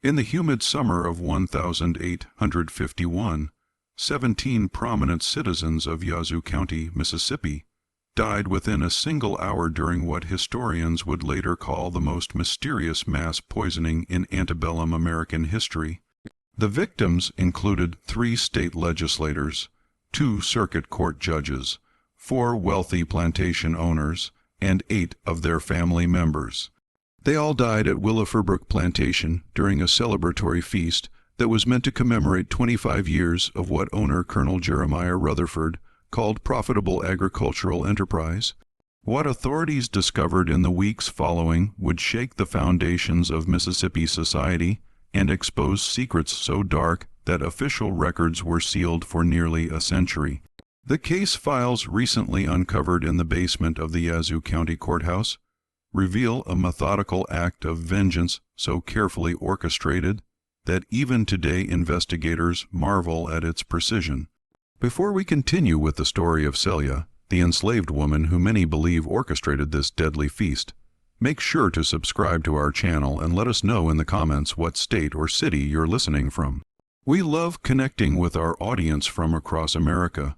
In the humid summer of 1851, 17 prominent citizens of Yazoo County, Mississippi, died within a single hour during what historians would later call the most mysterious mass poisoning in antebellum American history. The victims included 3 state legislators, 2 circuit court judges, 4 wealthy plantation owners, and 8 of their family members. They all died at Willowbrook Plantation during a celebratory feast that was meant to commemorate 25 years of what owner Colonel Jeremiah Rutherford called profitable agricultural enterprise. What authorities discovered in the weeks following would shake the foundations of Mississippi society and expose secrets so dark that official records were sealed for nearly a century. The case files recently uncovered in the basement of the Yazoo County Courthouse reveal a methodical act of vengeance so carefully orchestrated that even today investigators marvel at its precision. Before we continue with the story of Celia, the enslaved woman who many believe orchestrated this deadly feast, make sure to subscribe to our channel and let us know in the comments what state or city you're listening from. We love connecting with our audience from across America.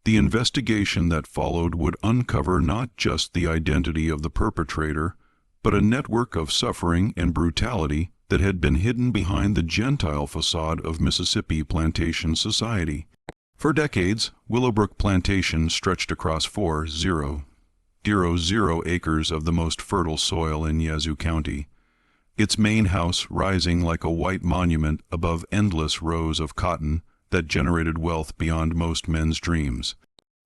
The investigation that followed would uncover not just the identity of the perpetrator, but a network of suffering and brutality that had been hidden behind the Gentile facade of Mississippi plantation society. For decades, Willowbrook Plantation stretched across 4,000 acres of the most fertile soil in Yazoo County, its main house rising like a white monument above endless rows of cotton that generated wealth beyond most men's dreams.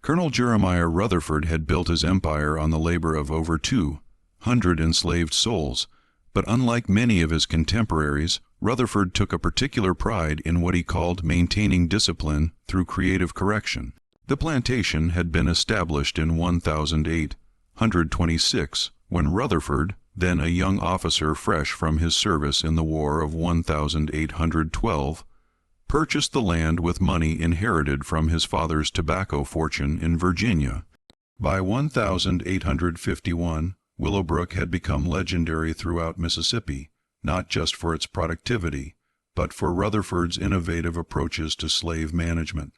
Colonel Jeremiah Rutherford had built his empire on the labor of over 200 enslaved souls, but unlike many of his contemporaries, Rutherford took a particular pride in what he called maintaining discipline through creative correction. The plantation had been established in 1826 when Rutherford, then a young officer fresh from his service in the War of 1812, purchased the land with money inherited from his father's tobacco fortune in Virginia. By 1851, Willowbrook had become legendary throughout Mississippi, not just for its productivity, but for Rutherford's innovative approaches to slave management.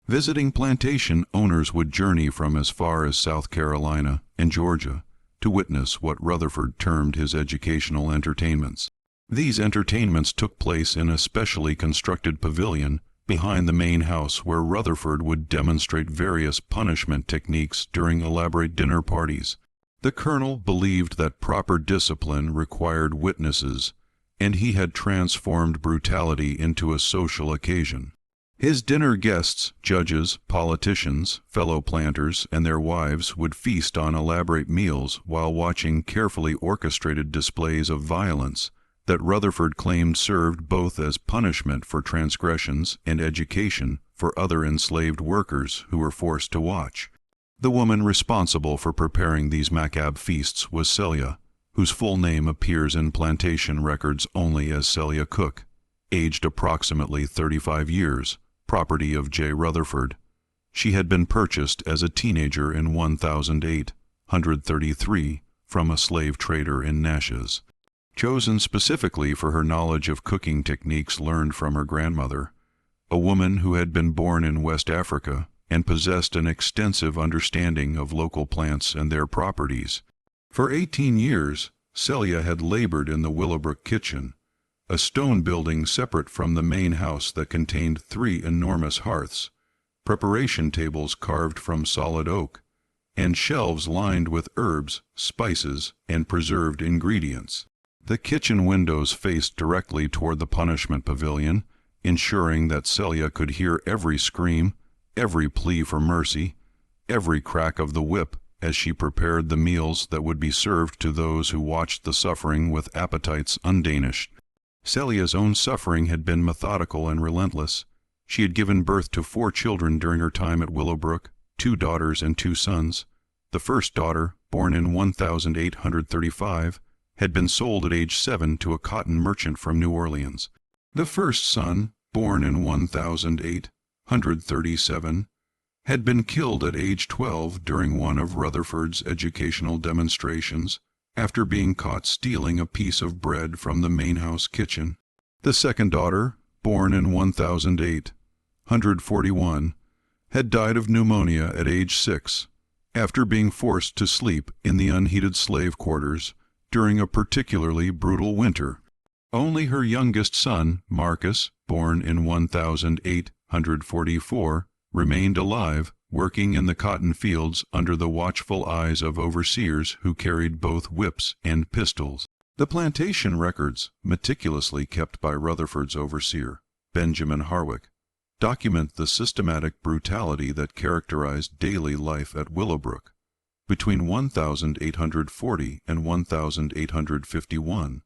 Visiting plantation owners would journey from as far as South Carolina and Georgia to witness what Rutherford termed his educational entertainments. These entertainments took place in a specially constructed pavilion behind the main house where Rutherford would demonstrate various punishment techniques during elaborate dinner parties. The colonel believed that proper discipline required witnesses, and he had transformed brutality into a social occasion. His dinner guests, judges, politicians, fellow planters, and their wives would feast on elaborate meals while watching carefully orchestrated displays of violence that Rutherford claimed served both as punishment for transgressions and education for other enslaved workers who were forced to watch. The woman responsible for preparing these macabre feasts was Celia, whose full name appears in plantation records only as Celia Cook, aged approximately 35 years, property of J. Rutherford. She had been purchased as a teenager in 1833 from a slave trader in Natchez. Chosen specifically for her knowledge of cooking techniques learned from her grandmother, a woman who had been born in West Africa and possessed an extensive understanding of local plants and their properties. For 18 years, Celia had labored in the Willowbrook kitchen, a stone building separate from the main house that contained 3 enormous hearths, preparation tables carved from solid oak, and shelves lined with herbs, spices, and preserved ingredients. The kitchen windows faced directly toward the punishment pavilion, ensuring that Celia could hear every scream, every plea for mercy, every crack of the whip as she prepared the meals that would be served to those who watched the suffering with appetites undamished. Celia's own suffering had been methodical and relentless. She had given birth to 4 children during her time at Willowbrook, 2 daughters and 2 sons. The first daughter, born in 1835, had been sold at age 7 to a cotton merchant from New Orleans. The first son, born in 1837, had been killed at age 12 during one of Rutherford's educational demonstrations after being caught stealing a piece of bread from the main house kitchen. The second daughter, born in 1841, had died of pneumonia at age 6, after being forced to sleep in the unheated slave quarters during a particularly brutal winter. Only her youngest son, Marcus, born in 1844, remained alive, working in the cotton fields under the watchful eyes of overseers who carried both whips and pistols. The plantation records, meticulously kept by Rutherford's overseer, Benjamin Harwick, document the systematic brutality that characterized daily life at Willowbrook. Between 1840 and 1851,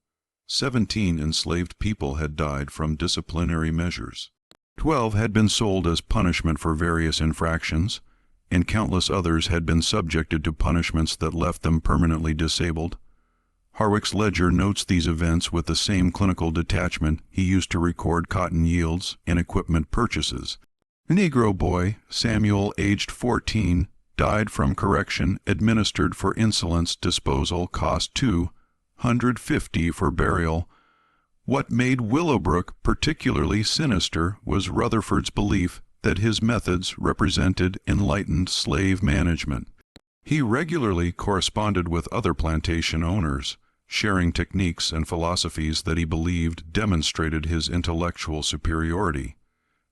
17 enslaved people had died from disciplinary measures. 12 had been sold as punishment for various infractions, and countless others had been subjected to punishments that left them permanently disabled. Harwick's ledger notes these events with the same clinical detachment he used to record cotton yields and equipment purchases. A Negro boy, Samuel, aged 14, died from correction administered for insolence disposal, cost $250 for burial. What made Willowbrook particularly sinister was Rutherford's belief that his methods represented enlightened slave management. He regularly corresponded with other plantation owners, sharing techniques and philosophies that he believed demonstrated his intellectual superiority.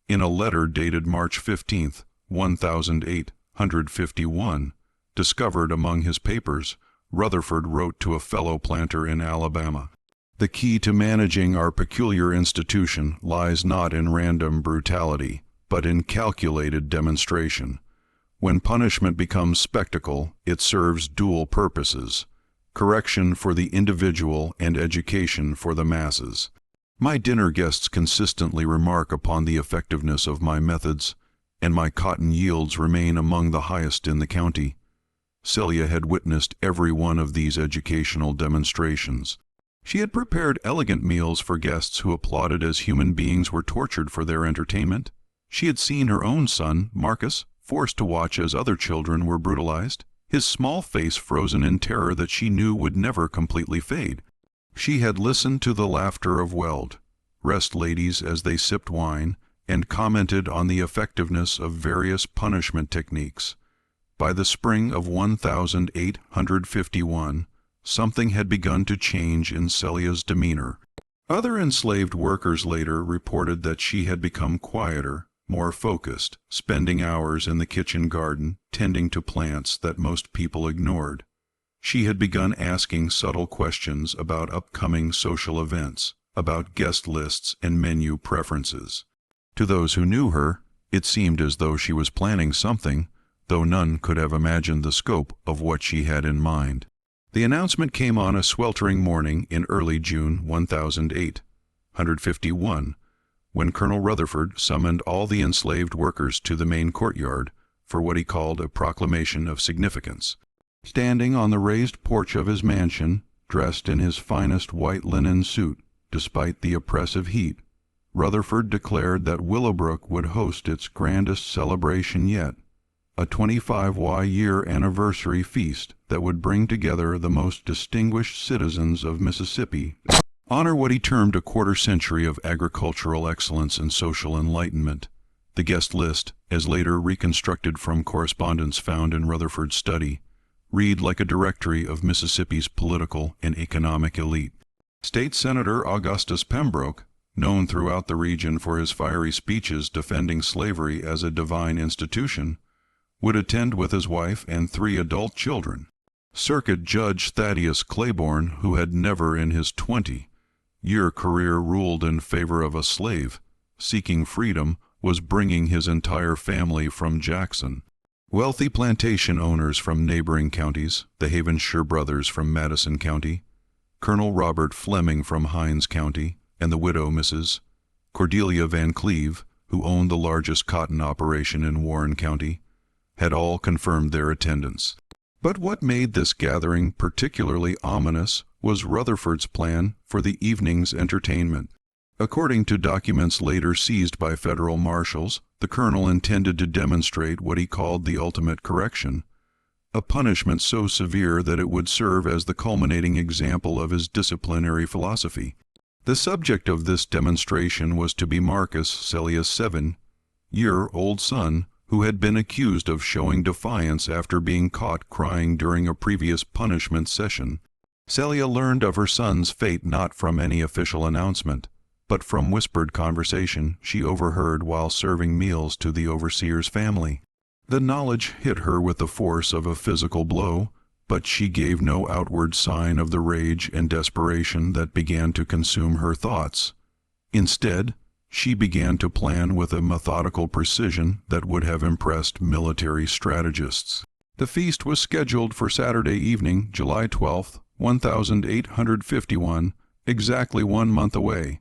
In a letter dated March 15, 1851, discovered among his papers, Rutherford wrote to a fellow planter in Alabama, "The key to managing our peculiar institution lies not in random brutality, but in calculated demonstration. When punishment becomes spectacle, it serves dual purposes: correction for the individual and education for the masses. My dinner guests consistently remark upon the effectiveness of my methods, and my cotton yields remain among the highest in the county." Celia had witnessed every one of these educational demonstrations. She had prepared elegant meals for guests who applauded as human beings were tortured for their entertainment. She had seen her own son, Marcus, forced to watch as other children were brutalized, his small face frozen in terror that she knew would never completely fade. She had listened to the laughter of Weld, rest ladies as they sipped wine, and commented on the effectiveness of various punishment techniques. By the spring of 1851, something had begun to change in Celia's demeanor. Other enslaved workers later reported that she had become quieter, more focused, spending hours in the kitchen garden tending to plants that most people ignored. She had begun asking subtle questions about upcoming social events, about guest lists and menu preferences. To those who knew her, it seemed as though she was planning something, though none could have imagined the scope of what she had in mind. The announcement came on a sweltering morning in early June 1851, when Colonel Rutherford summoned all the enslaved workers to the main courtyard for what he called a proclamation of significance. Standing on the raised porch of his mansion, dressed in his finest white linen suit, despite the oppressive heat, Rutherford declared that Willowbrook would host its grandest celebration yet, a 25-year anniversary feast that would bring together the most distinguished citizens of Mississippi, honor what he termed a quarter-century of agricultural excellence and social enlightenment. The guest list, as later reconstructed from correspondence found in Rutherford's study, read like a directory of Mississippi's political and economic elite. State Senator Augustus Pembroke, known throughout the region for his fiery speeches defending slavery as a divine institution, would attend with his wife and 3 adult children. Circuit Judge Thaddeus Claiborne, who had never in his 20-year career ruled in favor of a slave seeking freedom, was bringing his entire family from Jackson. Wealthy plantation owners from neighboring counties, the Havenshire brothers from Madison County, Colonel Robert Fleming from Hinds County, and the widow Mrs. Cordelia Van Cleve, who owned the largest cotton operation in Warren County, had all confirmed their attendance. But what made this gathering particularly ominous was Rutherford's plan for the evening's entertainment. According to documents later seized by federal marshals, the colonel intended to demonstrate what he called the ultimate correction, a punishment so severe that it would serve as the culminating example of his disciplinary philosophy. The subject of this demonstration was to be Marcus, Celia's 7-year-old son, who had been accused of showing defiance after being caught crying during a previous punishment session. Celia learned of her son's fate not from any official announcement, but from whispered conversation she overheard while serving meals to the overseer's family. The knowledge hit her with the force of a physical blow, but she gave no outward sign of the rage and desperation that began to consume her thoughts. Instead, she began to plan with a methodical precision that would have impressed military strategists. The feast was scheduled for Saturday evening, July 12, 1851, exactly 1 month away.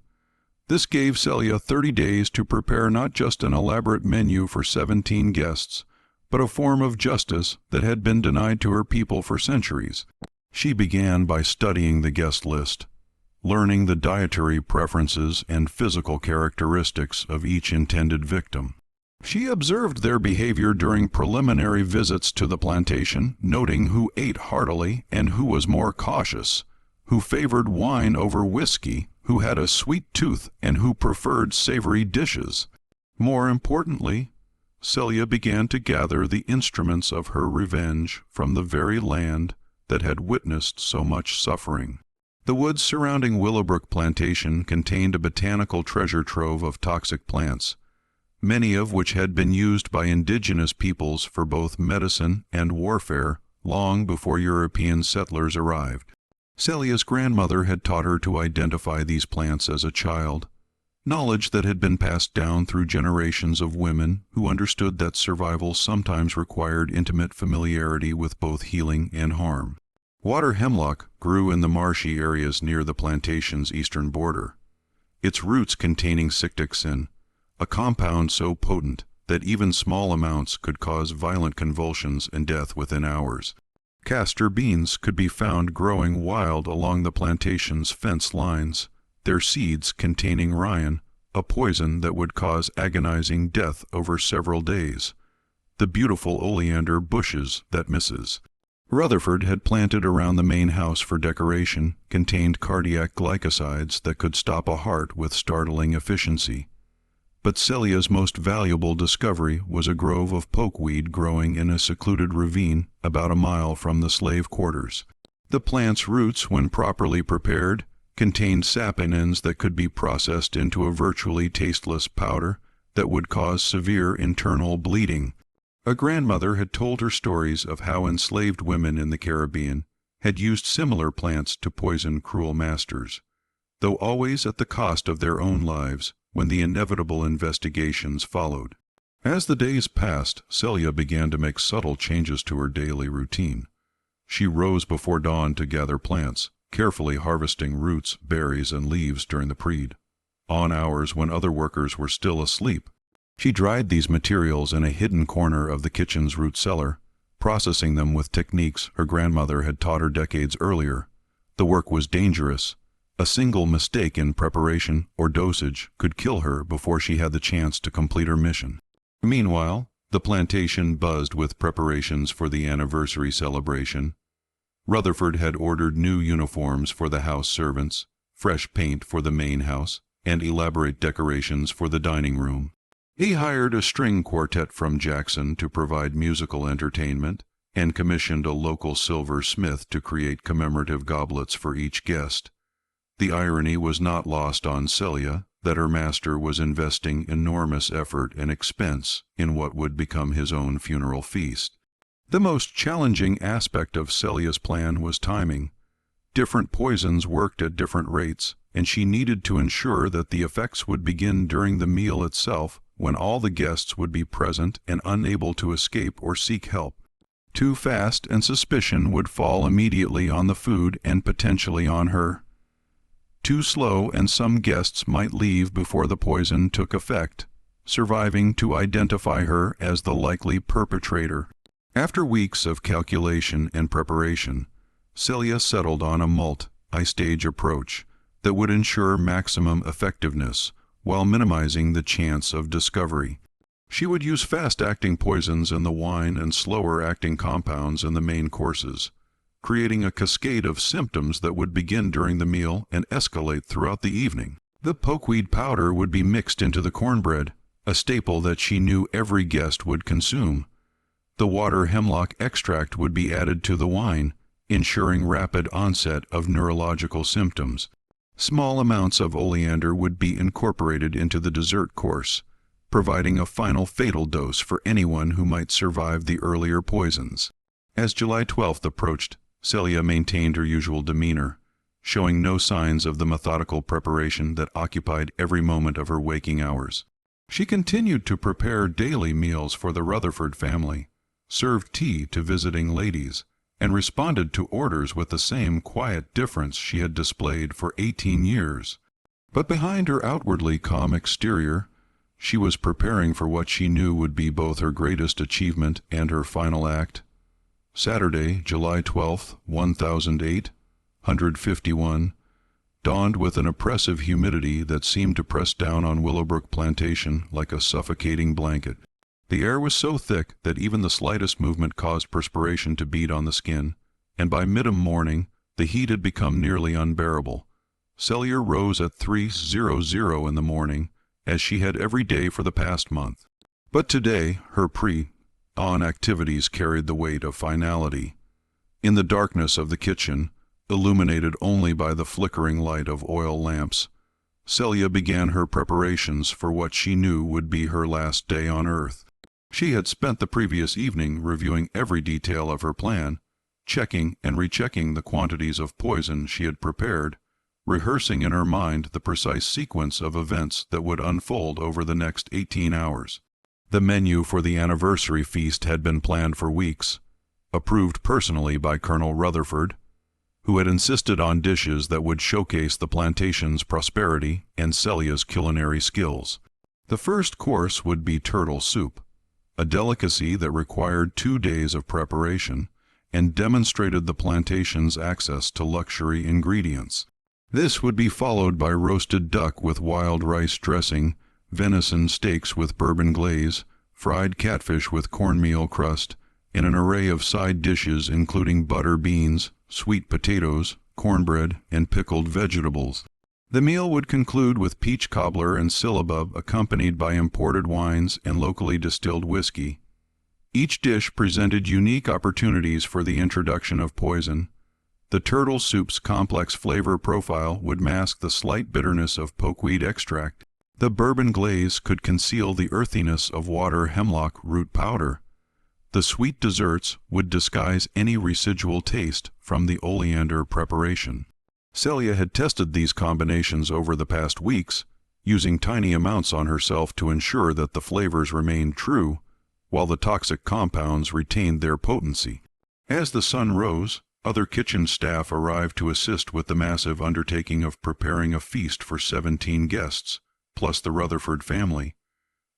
This gave Celia 30 days to prepare not just an elaborate menu for 17 guests, but a form of justice that had been denied to her people for centuries. She began by studying the guest list, learning the dietary preferences and physical characteristics of each intended victim. She observed their behavior during preliminary visits to the plantation, noting who ate heartily and who was more cautious, who favored wine over whiskey, who had a sweet tooth, and who preferred savory dishes. More importantly, Celia began to gather the instruments of her revenge from the very land that had witnessed so much suffering. The woods surrounding Willowbrook Plantation contained a botanical treasure trove of toxic plants, many of which had been used by indigenous peoples for both medicine and warfare long before European settlers arrived. Celia's grandmother had taught her to identify these plants as a child, knowledge that had been passed down through generations of women who understood that survival sometimes required intimate familiarity with both healing and harm. Water hemlock grew in the marshy areas near the plantation's eastern border, its roots containing cytixin, a compound so potent that even small amounts could cause violent convulsions and death within hours. Castor beans could be found growing wild along the plantation's fence lines, their seeds containing ryan, a poison that would cause agonizing death over several days. The beautiful oleander bushes that Mrs. Rutherford had planted around the main house for decoration contained cardiac glycosides that could stop a heart with startling efficiency. But Celia's most valuable discovery was a grove of pokeweed growing in a secluded ravine about a mile from the slave quarters. The plant's roots, when properly prepared, contained saponins that could be processed into a virtually tasteless powder that would cause severe internal bleeding. A grandmother had told her stories of how enslaved women in the Caribbean had used similar plants to poison cruel masters, though always at the cost of their own lives when the inevitable investigations followed. As the days passed, Celia began to make subtle changes to her daily routine. She rose before dawn to gather plants, carefully harvesting roots, berries, and leaves during the preed. On hours when other workers were still asleep, she dried these materials in a hidden corner of the kitchen's root cellar, processing them with techniques her grandmother had taught her decades earlier. The work was dangerous. A single mistake in preparation or dosage could kill her before she had the chance to complete her mission. Meanwhile, the plantation buzzed with preparations for the anniversary celebration. Rutherford had ordered new uniforms for the house servants, fresh paint for the main house, and elaborate decorations for the dining room. He hired a string quartet from Jackson to provide musical entertainment, and commissioned a local silversmith to create commemorative goblets for each guest. The irony was not lost on Celia that her master was investing enormous effort and expense in what would become his own funeral feast. The most challenging aspect of Celia's plan was timing. Different poisons worked at different rates, and she needed to ensure that the effects would begin during the meal itself, when all the guests would be present and unable to escape or seek help. Too fast and suspicion would fall immediately on the food and potentially on her. Too slow and some guests might leave before the poison took effect, surviving to identify her as the likely perpetrator. After weeks of calculation and preparation, Celia settled on a multi-stage approach that would ensure maximum effectiveness while minimizing the chance of discovery. She would use fast-acting poisons in the wine and slower-acting compounds in the main courses, creating a cascade of symptoms that would begin during the meal and escalate throughout the evening. The pokeweed powder would be mixed into the cornbread, a staple that she knew every guest would consume. The water hemlock extract would be added to the wine, ensuring rapid onset of neurological symptoms. Small amounts of oleander would be incorporated into the dessert course, providing a final fatal dose for anyone who might survive the earlier poisons. As July 12th approached, Celia maintained her usual demeanor, showing no signs of the methodical preparation that occupied every moment of her waking hours. She continued to prepare daily meals for the Rutherford family, served tea to visiting ladies, and responded to orders with the same quiet difference she had displayed for 18 years. But behind her outwardly calm exterior, she was preparing for what she knew would be both her greatest achievement and her final act. Saturday, July 12th, 151, dawned with an oppressive humidity that seemed to press down on Willowbrook Plantation like a suffocating blanket. The air was so thick that even the slightest movement caused perspiration to bead on the skin, and by mid-morning the heat had become nearly unbearable. Celia rose at 3:00 in the morning, as she had every day for the past month. But today her pre-dawn activities carried the weight of finality. In the darkness of the kitchen, illuminated only by the flickering light of oil lamps, Celia began her preparations for what she knew would be her last day on earth. She had spent the previous evening reviewing every detail of her plan, checking and rechecking the quantities of poison she had prepared, rehearsing in her mind the precise sequence of events that would unfold over the next 18 hours. The menu for the anniversary feast had been planned for weeks, approved personally by Colonel Rutherford, who had insisted on dishes that would showcase the plantation's prosperity and Celia's culinary skills. The first course would be turtle soup, a delicacy that required 2 days of preparation and demonstrated the plantation's access to luxury ingredients. This would be followed by roasted duck with wild rice dressing, venison steaks with bourbon glaze, fried catfish with cornmeal crust, and an array of side dishes including butter beans, sweet potatoes, cornbread, and pickled vegetables. The meal would conclude with peach cobbler and syllabub accompanied by imported wines and locally distilled whiskey. Each dish presented unique opportunities for the introduction of poison. The turtle soup's complex flavor profile would mask the slight bitterness of pokeweed extract. The bourbon glaze could conceal the earthiness of water hemlock root powder. The sweet desserts would disguise any residual taste from the oleander preparation. Celia had tested these combinations over the past weeks, using tiny amounts on herself to ensure that the flavors remained true, while the toxic compounds retained their potency. As the sun rose, other kitchen staff arrived to assist with the massive undertaking of preparing a feast for 17 guests, plus the Rutherford family.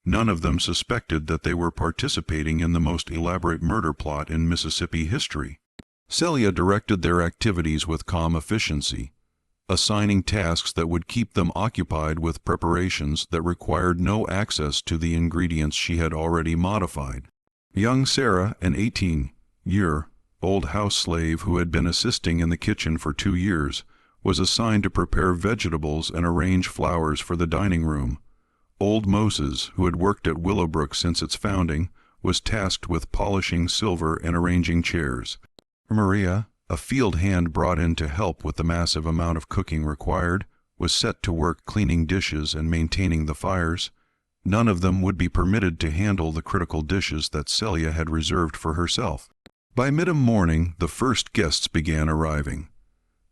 None of them suspected that they were participating in the most elaborate murder plot in Mississippi history. Celia directed their activities with calm efficiency, assigning tasks that would keep them occupied with preparations that required no access to the ingredients she had already modified. Young Sarah, an 18-year-old house slave who had been assisting in the kitchen for 2 years, was assigned to prepare vegetables and arrange flowers for the dining room. Old Moses, who had worked at Willowbrook since its founding, was tasked with polishing silver and arranging chairs. Maria, a field hand brought in to help with the massive amount of cooking required, was set to work cleaning dishes and maintaining the fires. None of them would be permitted to handle the critical dishes that Celia had reserved for herself. By mid-morning, the first guests began arriving.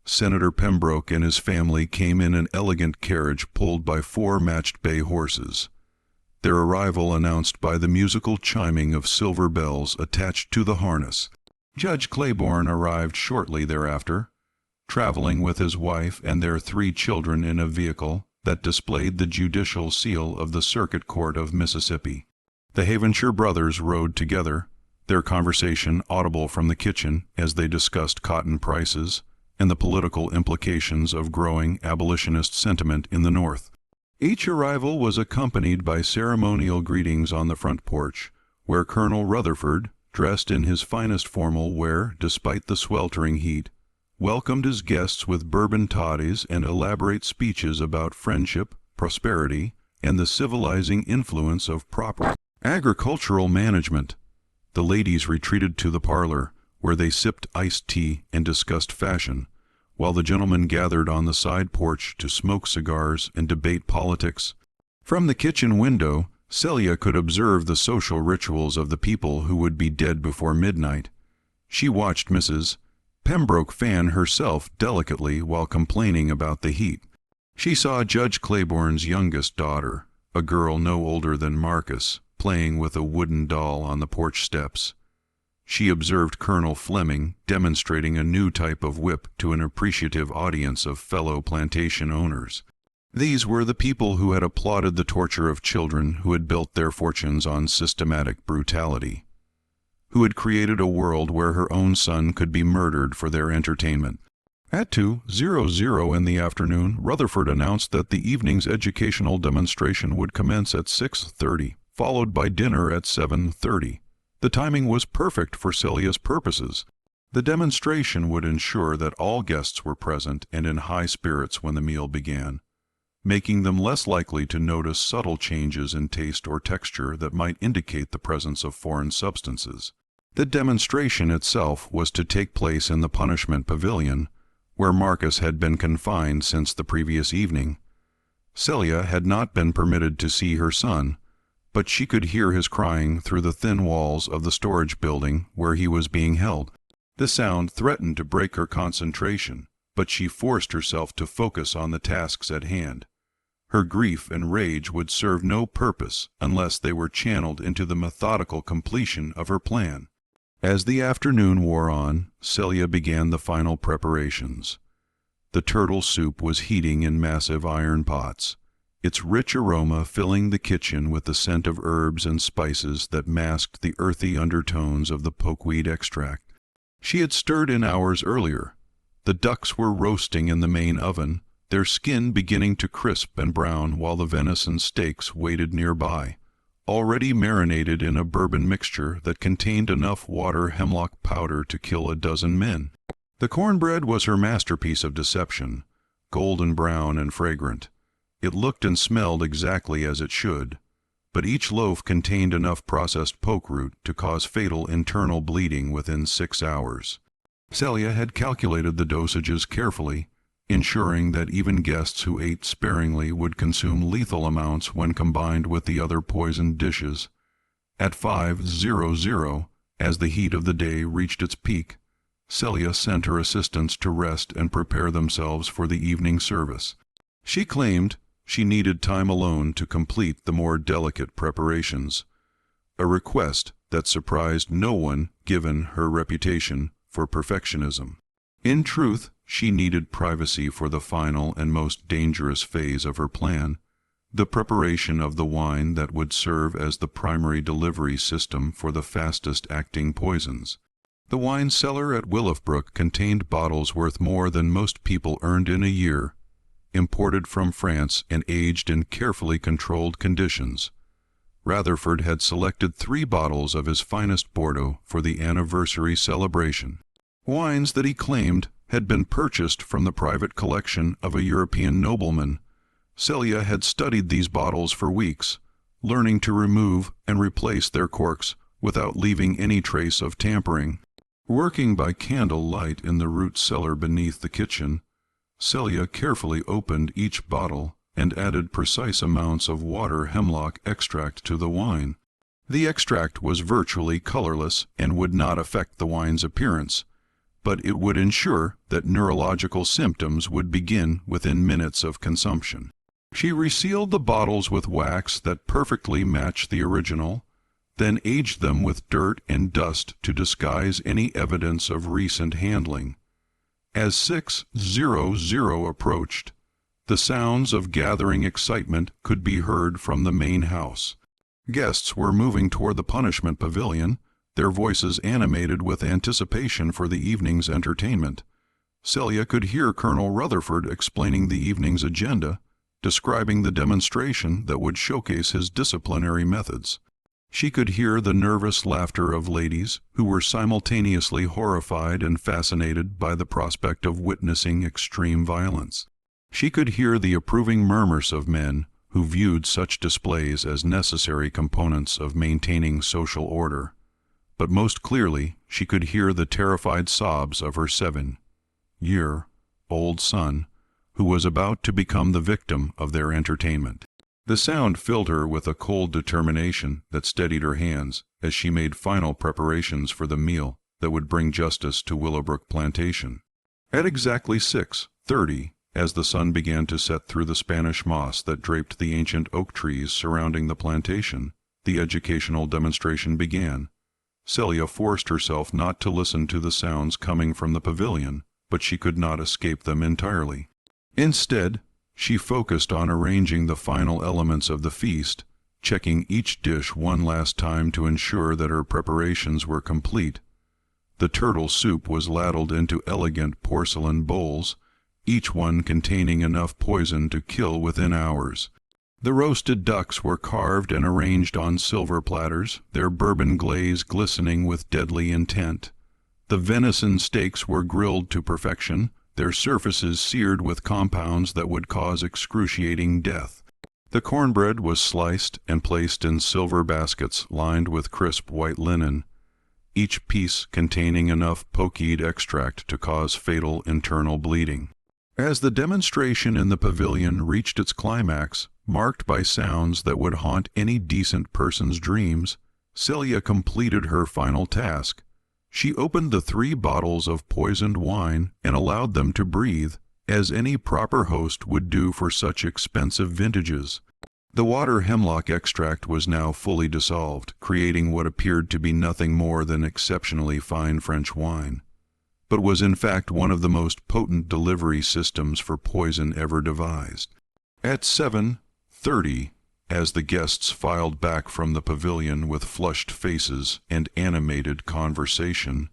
Senator Pembroke and his family came in an elegant carriage pulled by 4 matched bay horses, their arrival announced by the musical chiming of silver bells attached to the harness. Judge Claiborne arrived shortly thereafter, traveling with his wife and their 3 children in a vehicle that displayed the judicial seal of the Circuit Court of Mississippi. The Havenshire brothers rode together, their conversation audible from the kitchen as they discussed cotton prices and the political implications of growing abolitionist sentiment in the North. Each arrival was accompanied by ceremonial greetings on the front porch, where Colonel Rutherford, dressed in his finest formal wear despite the sweltering heat, welcomed his guests with bourbon toddies and elaborate speeches about friendship, prosperity, and the civilizing influence of proper agricultural management. The ladies retreated to the parlor, where they sipped iced tea and discussed fashion, while the gentlemen gathered on the side porch to smoke cigars and debate politics. From the kitchen window, Celia could observe the social rituals of the people who would be dead before midnight. She watched Mrs. Pembroke fan herself delicately while complaining about the heat. She saw Judge Claiborne's youngest daughter, a girl no older than Marcus, playing with a wooden doll on the porch steps. She observed Colonel Fleming demonstrating a new type of whip to an appreciative audience of fellow plantation owners. These were the people who had applauded the torture of children who had built their fortunes on systematic brutality, who had created a world where her own son could be murdered for their entertainment. At 2:00 in the afternoon, Rutherford announced that the evening's educational demonstration would commence at 6:30, followed by dinner at 7:30. The timing was perfect for Celia's purposes. The demonstration would ensure that all guests were present and in high spirits when the meal began, making them less likely to notice subtle changes in taste or texture that might indicate the presence of foreign substances. The demonstration itself was to take place in the punishment pavilion, where Marcus had been confined since the previous evening. Celia had not been permitted to see her son, but she could hear his crying through the thin walls of the storage building where he was being held. The sound threatened to break her concentration, but she forced herself to focus on the tasks at hand. Her grief and rage would serve no purpose unless they were channeled into the methodical completion of her plan. As the afternoon wore on, Celia began the final preparations. The turtle soup was heating in massive iron pots, its rich aroma filling the kitchen with the scent of herbs and spices that masked the earthy undertones of the pokeweed extract. She had stirred in hours earlier. The ducks were roasting in the main oven, their skin beginning to crisp and brown while the venison steaks waited nearby, already marinated in a bourbon mixture that contained enough water hemlock powder to kill a dozen men. The cornbread was her masterpiece of deception, golden brown and fragrant. It looked and smelled exactly as it should, but each loaf contained enough processed poke root to cause fatal internal bleeding within 6 hours. Celia had calculated the dosages carefully, ensuring that even guests who ate sparingly would consume lethal amounts when combined with the other poisoned dishes. At 5:00, as the heat of the day reached its peak, Celia sent her assistants to rest and prepare themselves for the evening service. She claimed she needed time alone to complete the more delicate preparations, a request that surprised no one given her reputation for perfectionism. In truth, she needed privacy for the final and most dangerous phase of her plan, the preparation of the wine that would serve as the primary delivery system for the fastest-acting poisons. The wine cellar at Willowbrook contained bottles worth more than most people earned in a year, imported from France and aged in carefully controlled conditions. Rutherford had selected 3 bottles of his finest Bordeaux for the anniversary celebration, wines that he claimed had been purchased from the private collection of a European nobleman. Celia had studied these bottles for weeks, learning to remove and replace their corks without leaving any trace of tampering. Working by candle light in the root cellar beneath the kitchen, Celia carefully opened each bottle and added precise amounts of water hemlock extract to the wine. The extract was virtually colorless and would not affect the wine's appearance, but it would ensure that neurological symptoms would begin within minutes of consumption. She resealed the bottles with wax that perfectly matched the original, then aged them with dirt and dust to disguise any evidence of recent handling. As 6:00 approached, the sounds of gathering excitement could be heard from the main house. Guests were moving toward the punishment pavilion, their voices animated with anticipation for the evening's entertainment. Celia could hear Colonel Rutherford explaining the evening's agenda, describing the demonstration that would showcase his disciplinary methods. She could hear the nervous laughter of ladies who were simultaneously horrified and fascinated by the prospect of witnessing extreme violence. She could hear the approving murmurs of men who viewed such displays as necessary components of maintaining social order. But most clearly she could hear the terrified sobs of her 7-year-old son, who was about to become the victim of their entertainment. The sound filled her with a cold determination that steadied her hands as she made final preparations for the meal that would bring justice to Willowbrook Plantation. At exactly 6:30, as the sun began to set through the Spanish moss that draped the ancient oak trees surrounding the plantation, the educational demonstration began. Celia forced herself not to listen to the sounds coming from the pavilion, but she could not escape them entirely. Instead, she focused on arranging the final elements of the feast, checking each dish one last time to ensure that her preparations were complete. The turtle soup was ladled into elegant porcelain bowls, each one containing enough poison to kill within hours. The roasted ducks were carved and arranged on silver platters, their bourbon glaze glistening with deadly intent. The venison steaks were grilled to perfection, their surfaces seared with compounds that would cause excruciating death. The cornbread was sliced and placed in silver baskets lined with crisp white linen, each piece containing enough pokeed extract to cause fatal internal bleeding. As the demonstration in the pavilion reached its climax, marked by sounds that would haunt any decent person's dreams, Celia completed her final task. She opened the 3 bottles of poisoned wine and allowed them to breathe, as any proper host would do for such expensive vintages. The water hemlock extract was now fully dissolved, creating what appeared to be nothing more than exceptionally fine French wine, but was in fact one of the most potent delivery systems for poison ever devised. At 7:30, as the guests filed back from the pavilion with flushed faces and animated conversation,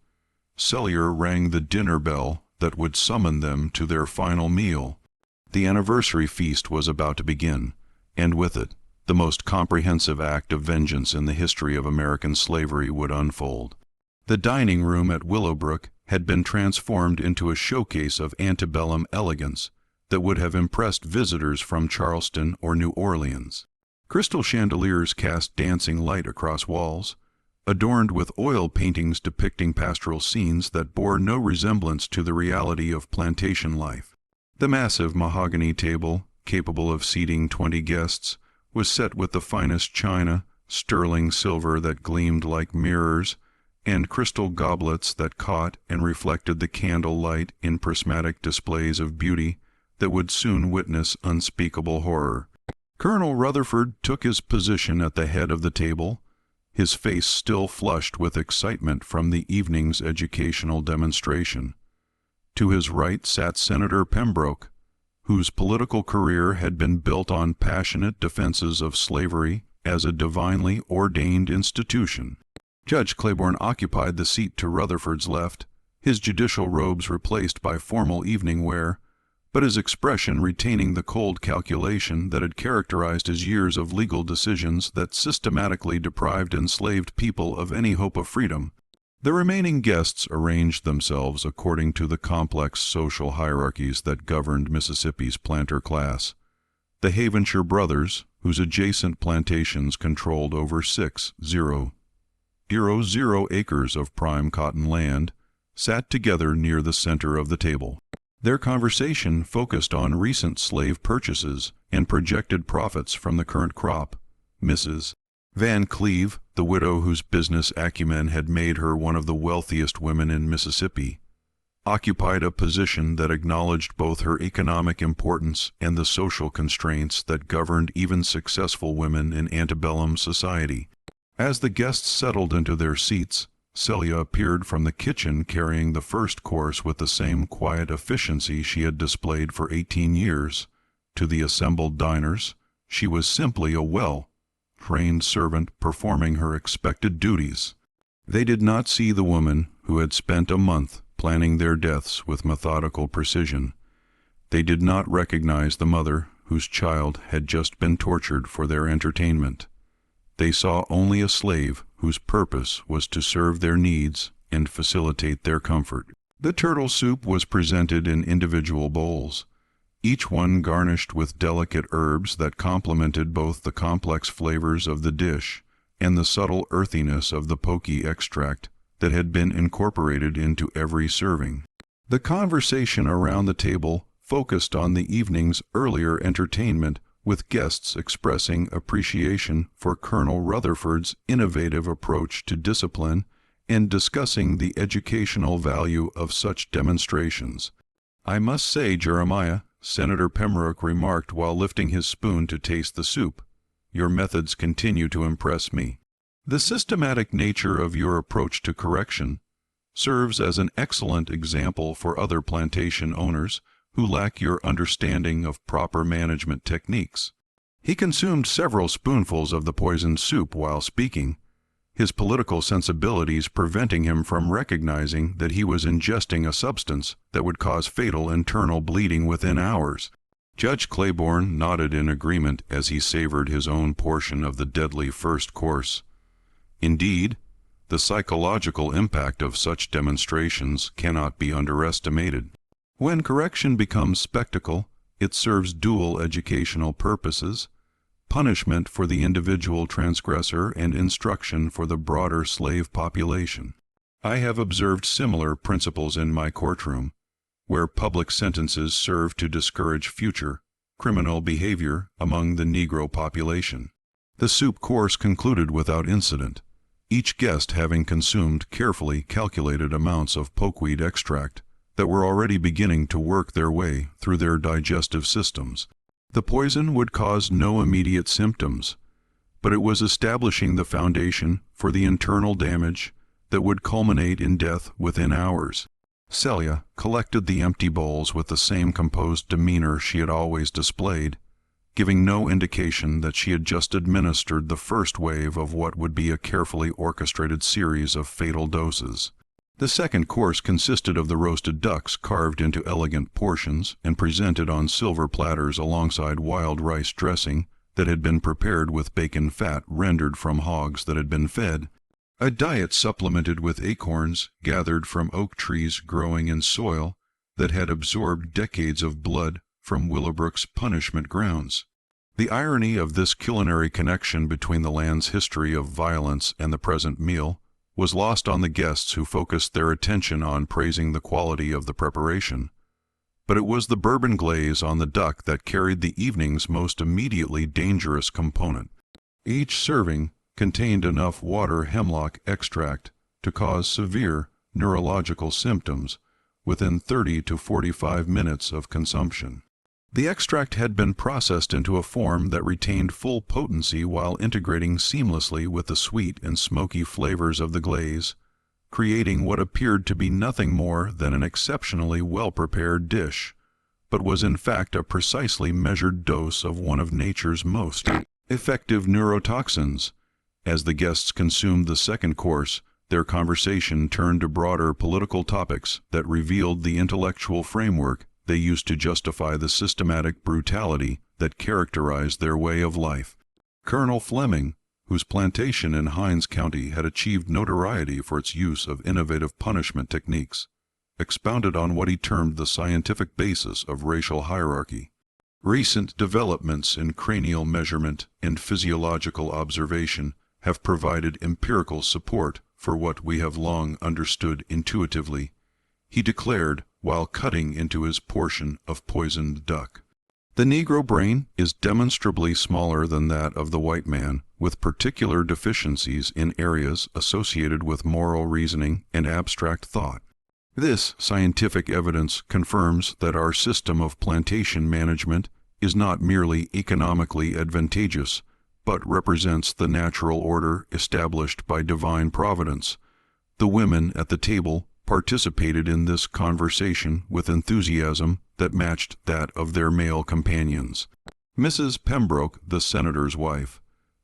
Celia rang the dinner bell that would summon them to their final meal. The anniversary feast was about to begin, and with it, the most comprehensive act of vengeance in the history of American slavery would unfold. The dining room at Willowbrook had been transformed into a showcase of antebellum elegance that would have impressed visitors from Charleston or New Orleans. Crystal chandeliers cast dancing light across walls, adorned with oil paintings depicting pastoral scenes that bore no resemblance to the reality of plantation life. The massive mahogany table, capable of seating 20 guests, was set with the finest china, sterling silver that gleamed like mirrors, and crystal goblets that caught and reflected the candle light in prismatic displays of beauty that would soon witness unspeakable horror. Colonel Rutherford took his position at the head of the table, his face still flushed with excitement from the evening's educational demonstration. To his right sat Senator Pembroke, whose political career had been built on passionate defenses of slavery as a divinely ordained institution. Judge Claiborne occupied the seat to Rutherford's left, his judicial robes replaced by formal evening wear, but his expression retaining the cold calculation that had characterized his years of legal decisions that systematically deprived enslaved people of any hope of freedom. The remaining guests arranged themselves according to the complex social hierarchies that governed Mississippi's planter class. The Havenshire brothers, whose adjacent plantations controlled over 6,000 acres of prime cotton land, sat together near the center of the table. Their conversation focused on recent slave purchases and projected profits from the current crop. Mrs. Van Cleve, the widow whose business acumen had made her one of the wealthiest women in Mississippi, occupied a position that acknowledged both her economic importance and the social constraints that governed even successful women in antebellum society. As the guests settled into their seats, Celia appeared from the kitchen carrying the first course with the same quiet efficiency she had displayed for 18 years. To the assembled diners, she was simply a well-trained servant performing her expected duties. They did not see the woman who had spent a month planning their deaths with methodical precision. They did not recognize the mother whose child had just been tortured for their entertainment. They saw only a slave whose purpose was to serve their needs and facilitate their comfort. The turtle soup was presented in individual bowls, each one garnished with delicate herbs that complemented both the complex flavors of the dish and the subtle earthiness of the poky extract that had been incorporated into every serving. The conversation around the table focused on the evening's earlier entertainment, with guests expressing appreciation for Colonel Rutherford's innovative approach to discipline and discussing the educational value of such demonstrations. "I must say, Jeremiah," Senator Pembroke remarked while lifting his spoon to taste the soup, "your methods continue to impress me. The systematic nature of your approach to correction serves as an excellent example for other plantation owners who lack your understanding of proper management techniques." He consumed several spoonfuls of the poisoned soup while speaking, his political sensibilities preventing him from recognizing that he was ingesting a substance that would cause fatal internal bleeding within hours. Judge Claiborne nodded in agreement as he savored his own portion of the deadly first course. Indeed, the psychological impact of such demonstrations cannot be underestimated. When correction becomes spectacle, it serves dual educational purposes: punishment for the individual transgressor and instruction for the broader slave population. I have observed similar principles in my courtroom, where public sentences serve to discourage future criminal behavior among the Negro population. The soup course concluded without incident, each guest having consumed carefully calculated amounts of pokeweed extract that were already beginning to work their way through their digestive systems. The poison would cause no immediate symptoms, but it was establishing the foundation for the internal damage that would culminate in death within hours. Celia collected the empty bowls with the same composed demeanor she had always displayed, giving no indication that she had just administered the first wave of what would be a carefully orchestrated series of fatal doses. The second course consisted of the roasted ducks carved into elegant portions and presented on silver platters alongside wild rice dressing that had been prepared with bacon fat rendered from hogs that had been fed, a diet supplemented with acorns gathered from oak trees growing in soil that had absorbed decades of blood from Willowbrook's punishment grounds. The irony of this culinary connection between the land's history of violence and the present meal was lost on the guests, who focused their attention on praising the quality of the preparation. But it was the bourbon glaze on the duck that carried the evening's most immediately dangerous component. Each serving contained enough water hemlock extract to cause severe neurological symptoms within 30 to 45 minutes of consumption. The extract had been processed into a form that retained full potency while integrating seamlessly with the sweet and smoky flavors of the glaze, creating what appeared to be nothing more than an exceptionally well-prepared dish, but was in fact a precisely measured dose of one of nature's most effective neurotoxins. As the guests consumed the second course, their conversation turned to broader political topics that revealed the intellectual framework they used to justify the systematic brutality that characterized their way of life. Colonel Fleming, whose plantation in Hinds County had achieved notoriety for its use of innovative punishment techniques, expounded on what he termed the scientific basis of racial hierarchy. Recent developments in cranial measurement and physiological observation have provided empirical support for what we have long understood intuitively, he declared while cutting into his portion of poisoned duck. The Negro brain is demonstrably smaller than that of the white man, with particular deficiencies in areas associated with moral reasoning and abstract thought. This scientific evidence confirms that our system of plantation management is not merely economically advantageous, but represents the natural order established by divine providence. The women at the table participated in this conversation with enthusiasm that matched that of their male companions. Mrs. Pembroke, the senator's wife,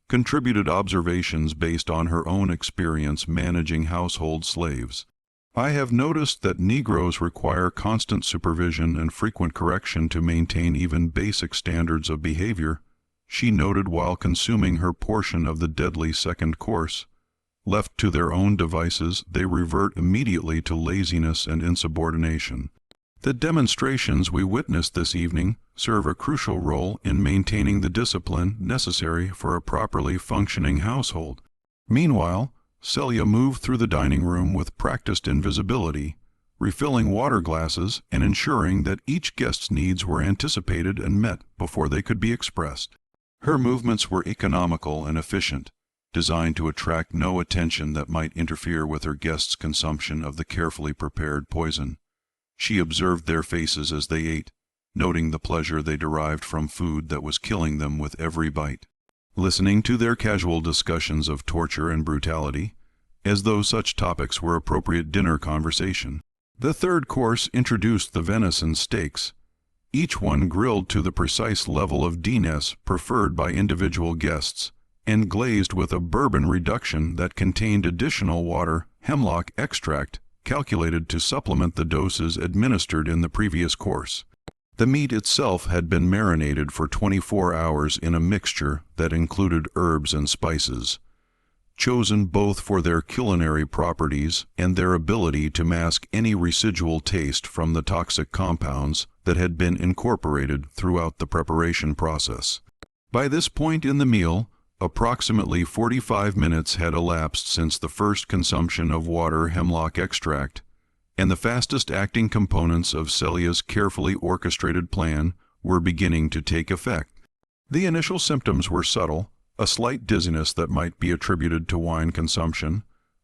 contributed observations based on her own experience managing household slaves. "I have noticed that Negroes require constant supervision and frequent correction to maintain even basic standards of behavior," she noted while consuming her portion of the deadly second course. Left to their own devices, they revert immediately to laziness and insubordination. The demonstrations we witnessed this evening serve a crucial role in maintaining the discipline necessary for a properly functioning household. Meanwhile, Celia moved through the dining room with practiced invisibility, refilling water glasses and ensuring that each guest's needs were anticipated and met before they could be expressed. Her movements were economical and efficient, designed to attract no attention that might interfere with her guests' consumption of the carefully prepared poison. She observed their faces as they ate, noting the pleasure they derived from food that was killing them with every bite. Listening to their casual discussions of torture and brutality, as though such topics were appropriate dinner conversation. The third course introduced the venison steaks, each one grilled to the precise level of D-ness preferred by individual guests, and glazed with a bourbon reduction that contained additional water hemlock extract calculated to supplement the doses administered in the previous course. The meat itself had been marinated for 24 hours in a mixture that included herbs and spices, chosen both for their culinary properties and their ability to mask any residual taste from the toxic compounds that had been incorporated throughout the preparation process. By this point in the meal, approximately 45 minutes had elapsed since the first consumption of water hemlock extract, and the fastest-acting components of Celia's carefully orchestrated plan were beginning to take effect. The initial symptoms were subtle, a slight dizziness that might be attributed to wine consumption,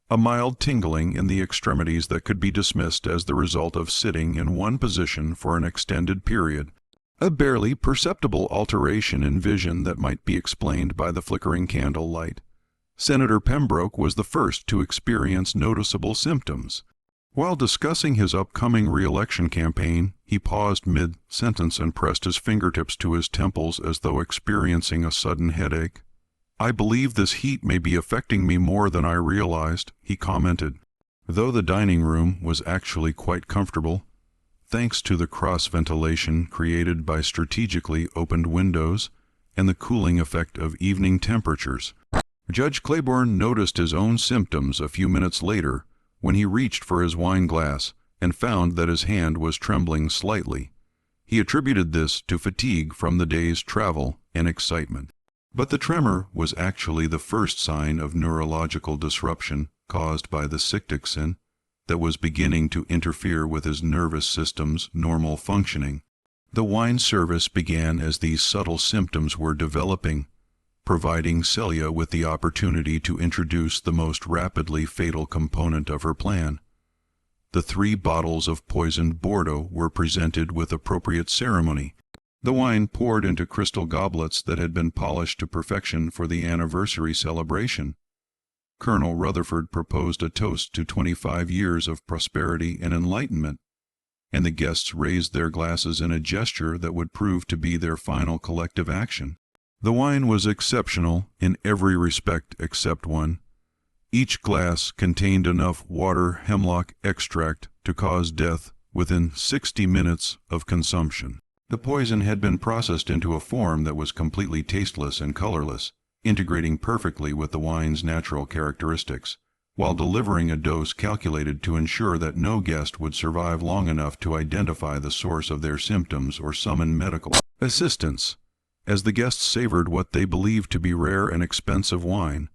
a mild tingling in the extremities that could be dismissed as the result of sitting in one position for an extended period, a barely perceptible alteration in vision that might be explained by the flickering candle light. Senator Pembroke was the first to experience noticeable symptoms. While discussing his upcoming re-election campaign, he paused mid-sentence and pressed his fingertips to his temples as though experiencing a sudden headache. "I believe this heat may be affecting me more than I realized," he commented. Though the dining room was actually quite comfortable, thanks to the cross-ventilation created by strategically opened windows and the cooling effect of evening temperatures. Judge Claiborne noticed his own symptoms a few minutes later when he reached for his wine glass and found that his hand was trembling slightly. He attributed this to fatigue from the day's travel and excitement. But the tremor was actually the first sign of neurological disruption caused by the cytokine that was beginning to interfere with his nervous system's normal functioning. The wine service began as these subtle symptoms were developing, providing Celia with the opportunity to introduce the most rapidly fatal component of her plan. The 3 bottles of poisoned Bordeaux were presented with appropriate ceremony, the wine poured into crystal goblets that had been polished to perfection for the anniversary celebration. Colonel Rutherford proposed a toast to 25 years of prosperity and enlightenment, and the guests raised their glasses in a gesture that would prove to be their final collective action. The wine was exceptional in every respect except one. Each glass contained enough water hemlock extract to cause death within 60 minutes of consumption. The poison had been processed into a form that was completely tasteless and colorless, integrating perfectly with the wine's natural characteristics, while delivering a dose calculated to ensure that no guest would survive long enough to identify the source of their symptoms or summon medical assistance. As the guests savored what they believed to be rare and expensive wine,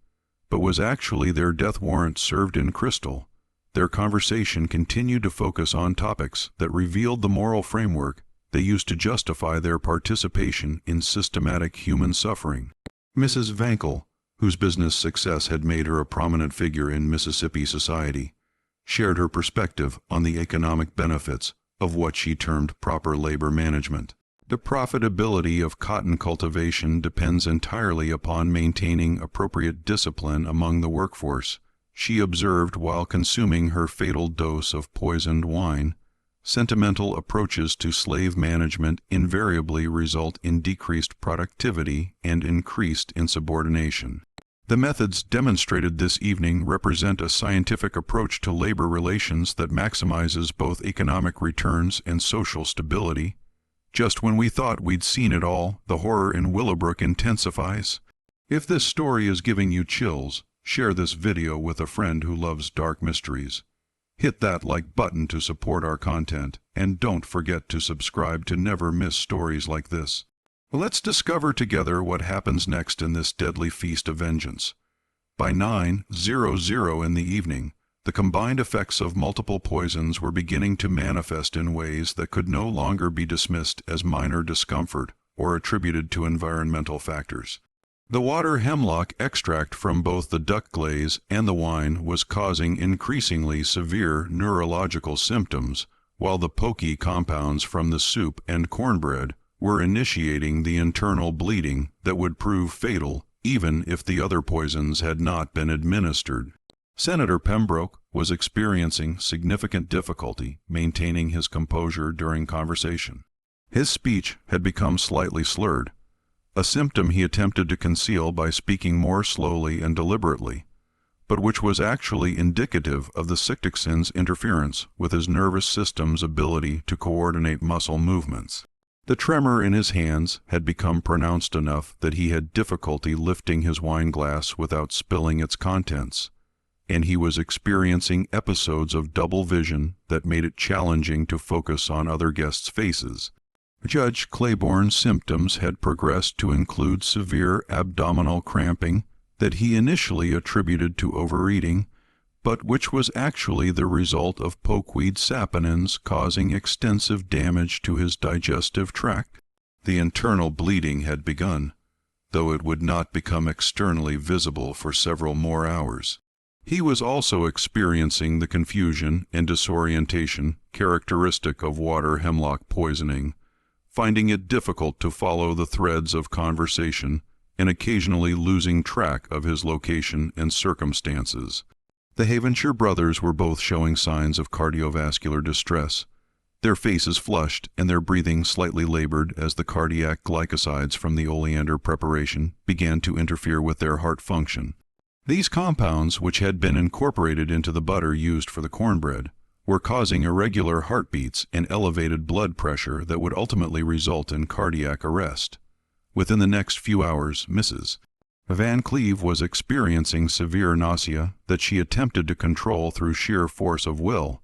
but was actually their death warrant served in crystal, their conversation continued to focus on topics that revealed the moral framework they used to justify their participation in systematic human suffering. Mrs. Vankel, whose business success had made her a prominent figure in Mississippi society, shared her perspective on the economic benefits of what she termed proper labor management. The profitability of cotton cultivation depends entirely upon maintaining appropriate discipline among the workforce, she observed while consuming her fatal dose of poisoned wine. Sentimental approaches to slave management invariably result in decreased productivity and increased insubordination. The methods demonstrated this evening represent a scientific approach to labor relations that maximizes both economic returns and social stability, Just when we thought we'd seen it all, the horror in Willowbrook intensifies. If this story is giving you chills, share this video with a friend who loves dark mysteries. Hit that like button to support our content, and don't forget to subscribe to never miss stories like this. Let's discover together what happens next in this deadly feast of vengeance. By 9:00 in the evening, the combined effects of multiple poisons were beginning to manifest in ways that could no longer be dismissed as minor discomfort or attributed to environmental factors. The water hemlock extract from both the duck glaze and the wine was causing increasingly severe neurological symptoms, while the pokey compounds from the soup and cornbread were initiating the internal bleeding that would prove fatal even if the other poisons had not been administered. Senator Pembroke was experiencing significant difficulty maintaining his composure during conversation. His speech had become slightly slurred, a symptom he attempted to conceal by speaking more slowly and deliberately, but which was actually indicative of the Sicktoxin's interference with his nervous system's ability to coordinate muscle movements. The tremor in his hands had become pronounced enough that he had difficulty lifting his wine glass without spilling its contents, and he was experiencing episodes of double vision that made it challenging to focus on other guests' faces. Judge Claiborne's symptoms had progressed to include severe abdominal cramping that he initially attributed to overeating, but which was actually the result of pokeweed saponins causing extensive damage to his digestive tract. The internal bleeding had begun, though it would not become externally visible for several more hours. He was also experiencing the confusion and disorientation characteristic of water hemlock poisoning, finding it difficult to follow the threads of conversation and occasionally losing track of his location and circumstances. The Havenshire brothers were both showing signs of cardiovascular distress, their faces flushed and their breathing slightly labored as the cardiac glycosides from the oleander preparation began to interfere with their heart function. These compounds, which had been incorporated into the butter used for the cornbread, were causing irregular heartbeats and elevated blood pressure that would ultimately result in cardiac arrest. Within the next few hours, Mrs. Van Cleve was experiencing severe nausea that she attempted to control through sheer force of will,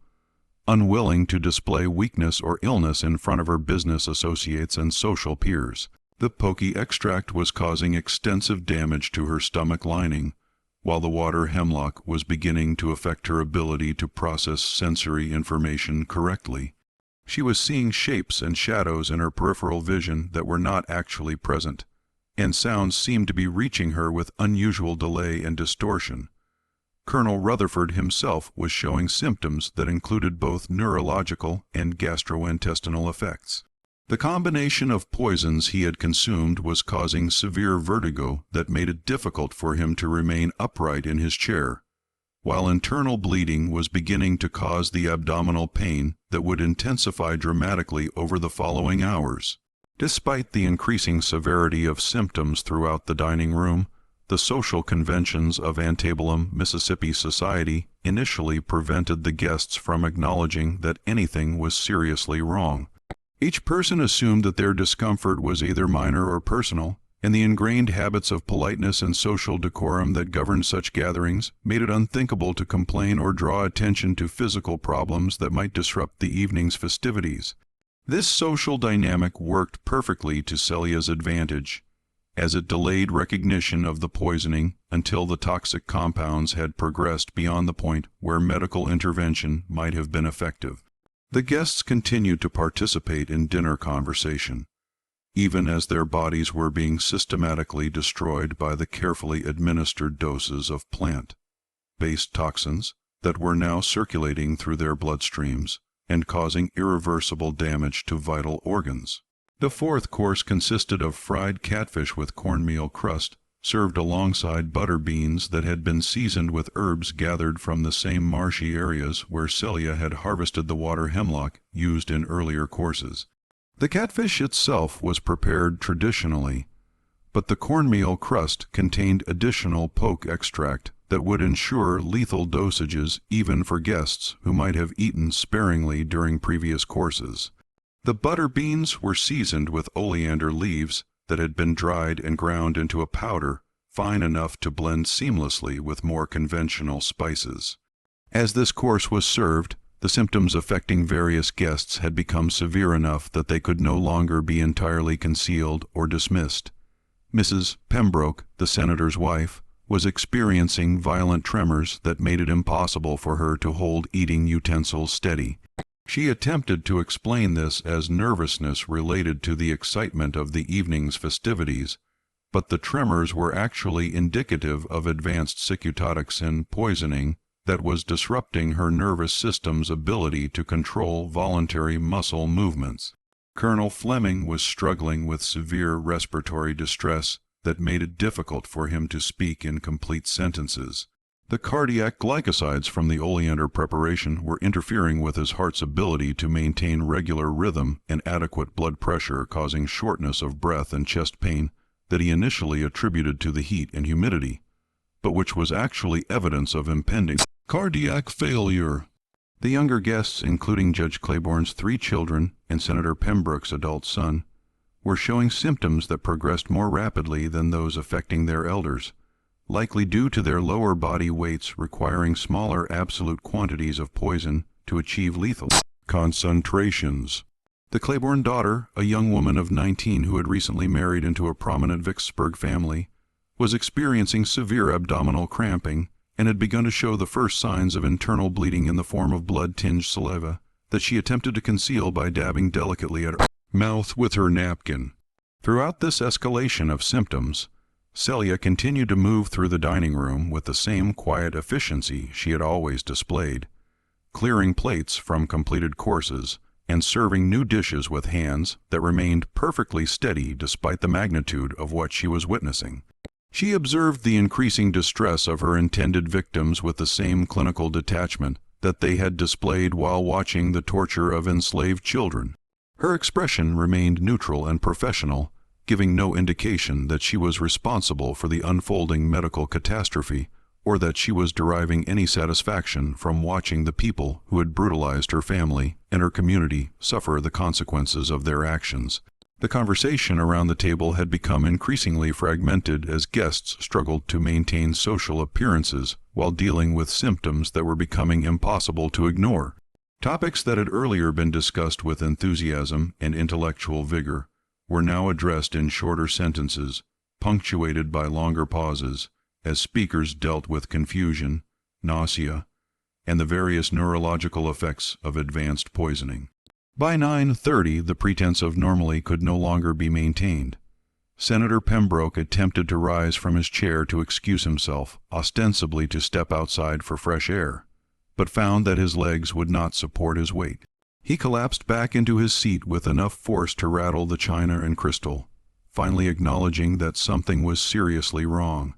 unwilling to display weakness or illness in front of her business associates and social peers. The pokey extract was causing extensive damage to her stomach lining, while the water hemlock was beginning to affect her ability to process sensory information correctly. She was seeing shapes and shadows in her peripheral vision that were not actually present, and sounds seemed to be reaching her with unusual delay and distortion. Colonel Rutherford himself was showing symptoms that included both neurological and gastrointestinal effects. The combination of poisons he had consumed was causing severe vertigo that made it difficult for him to remain upright in his chair, while internal bleeding was beginning to cause the abdominal pain that would intensify dramatically over the following hours. Despite the increasing severity of symptoms throughout the dining room, the social conventions of Antebellum, Mississippi society initially prevented the guests from acknowledging that anything was seriously wrong. Each person assumed that their discomfort was either minor or personal, and the ingrained habits of politeness and social decorum that governed such gatherings made it unthinkable to complain or draw attention to physical problems that might disrupt the evening's festivities. This social dynamic worked perfectly to Celia's advantage, as it delayed recognition of the poisoning until the toxic compounds had progressed beyond the point where medical intervention might have been effective. The guests continued to participate in dinner conversation, even as their bodies were being systematically destroyed by the carefully administered doses of plant-based toxins that were now circulating through their bloodstreams and causing irreversible damage to vital organs. The fourth course consisted of fried catfish with cornmeal crust, served alongside butter beans that had been seasoned with herbs gathered from the same marshy areas where Celia had harvested the water hemlock used in earlier courses. The catfish itself was prepared traditionally, but the cornmeal crust contained additional poke extract that would ensure lethal dosages even for guests who might have eaten sparingly during previous courses. The butter beans were seasoned with oleander leaves that had been dried and ground into a powder fine enough to blend seamlessly with more conventional spices. As this course was served, the symptoms affecting various guests had become severe enough that they could no longer be entirely concealed or dismissed. Mrs. Pembroke, the senator's wife, was experiencing violent tremors that made it impossible for her to hold eating utensils steady. She attempted to explain this as nervousness related to the excitement of the evening's festivities, but the tremors were actually indicative of advanced cytotoxin poisoning that was disrupting her nervous system's ability to control voluntary muscle movements. Colonel Fleming was struggling with severe respiratory distress that made it difficult for him to speak in complete sentences. The cardiac glycosides from the oleander preparation were interfering with his heart's ability to maintain regular rhythm and adequate blood pressure, causing shortness of breath and chest pain that he initially attributed to the heat and humidity, but which was actually evidence of impending cardiac failure. The younger guests, including Judge Claiborne's 3 children and Senator Pembroke's adult son, were showing symptoms that progressed more rapidly than those affecting their elders, likely due to their lower body weights requiring smaller absolute quantities of poison to achieve lethal concentrations. The Claiborne daughter, a young woman of 19 who had recently married into a prominent Vicksburg family, was experiencing severe abdominal cramping and had begun to show the first signs of internal bleeding in the form of blood-tinged saliva that she attempted to conceal by dabbing delicately at her mouth with her napkin. Throughout this escalation of symptoms, Celia continued to move through the dining room with the same quiet efficiency she had always displayed, clearing plates from completed courses and serving new dishes with hands that remained perfectly steady despite the magnitude of what she was witnessing. She observed the increasing distress of her intended victims with the same clinical detachment that they had displayed while watching the torture of enslaved children. Her expression remained neutral and professional, giving no indication that she was responsible for the unfolding medical catastrophe or that she was deriving any satisfaction from watching the people who had brutalized her family and her community suffer the consequences of their actions. The conversation around the table had become increasingly fragmented as guests struggled to maintain social appearances while dealing with symptoms that were becoming impossible to ignore. Topics that had earlier been discussed with enthusiasm and intellectual vigor were now addressed in shorter sentences, punctuated by longer pauses, as speakers dealt with confusion, nausea, and the various neurological effects of advanced poisoning. By 9:30, the pretense of normalcy could no longer be maintained. Senator Pembroke attempted to rise from his chair to excuse himself, ostensibly to step outside for fresh air, but found that his legs would not support his weight. He collapsed back into his seat with enough force to rattle the china and crystal, finally acknowledging that something was seriously wrong.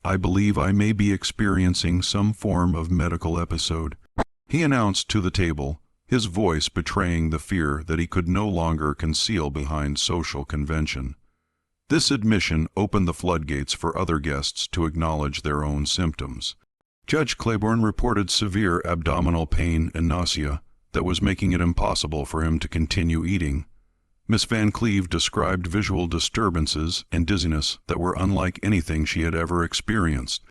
"I believe I may be experiencing some form of medical episode," he announced to the table, his voice betraying the fear that he could no longer conceal behind social convention. This admission opened the floodgates for other guests to acknowledge their own symptoms. Judge Claiborne reported severe abdominal pain and nausea that was making it impossible for him to continue eating. Miss Van Cleve described visual disturbances and dizziness that were unlike anything she had ever experienced.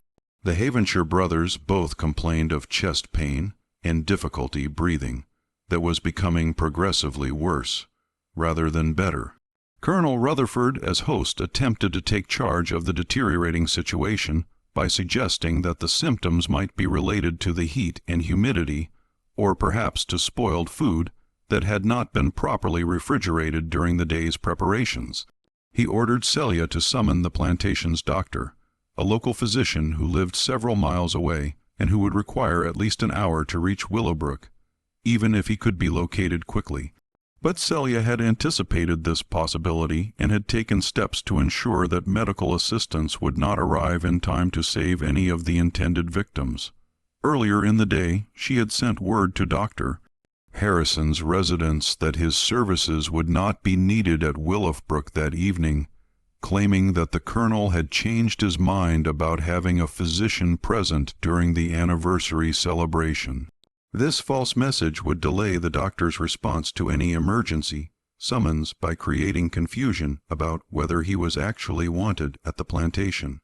The Havenshire brothers both complained of chest pain and difficulty breathing that was becoming progressively worse, rather than better. Colonel Rutherford, as host, attempted to take charge of the deteriorating situation by suggesting that the symptoms might be related to the heat and humidity, or perhaps to spoiled food that had not been properly refrigerated during the day's preparations. He ordered Celia to summon the plantation's doctor, a local physician who lived several miles away and who would require at least an hour to reach Willowbrook, even if he could be located quickly. But Celia had anticipated this possibility and had taken steps to ensure that medical assistance would not arrive in time to save any of the intended victims. Earlier in the day, she had sent word to Dr. Harrison's residence that his services would not be needed at Willowbrook that evening, claiming that the colonel had changed his mind about having a physician present during the anniversary celebration. This false message would delay the doctor's response to any emergency summons by creating confusion about whether he was actually wanted at the plantation.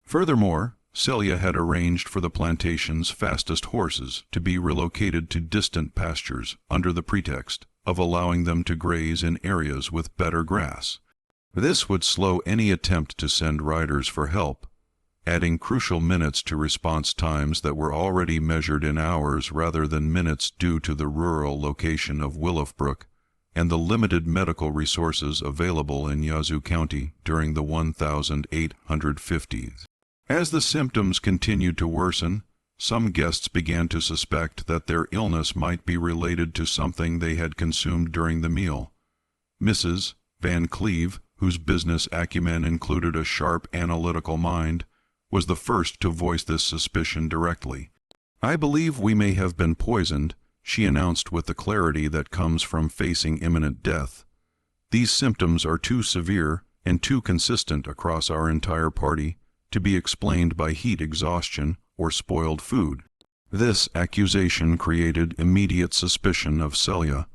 Furthermore, Celia had arranged for the plantation's fastest horses to be relocated to distant pastures under the pretext of allowing them to graze in areas with better grass. This would slow any attempt to send riders for help, adding crucial minutes to response times that were already measured in hours rather than minutes due to the rural location of Willowbrook and the limited medical resources available in Yazoo County during the 1850s. As the symptoms continued to worsen, some guests began to suspect that their illness might be related to something they had consumed during the meal. Mrs. Van Cleve, whose business acumen included a sharp analytical mind, was the first to voice this suspicion directly. "I believe we may have been poisoned," she announced with the clarity that comes from facing imminent death. "These symptoms are too severe and too consistent across our entire party to be explained by heat exhaustion or spoiled food." This accusation created immediate suspicion of Celia,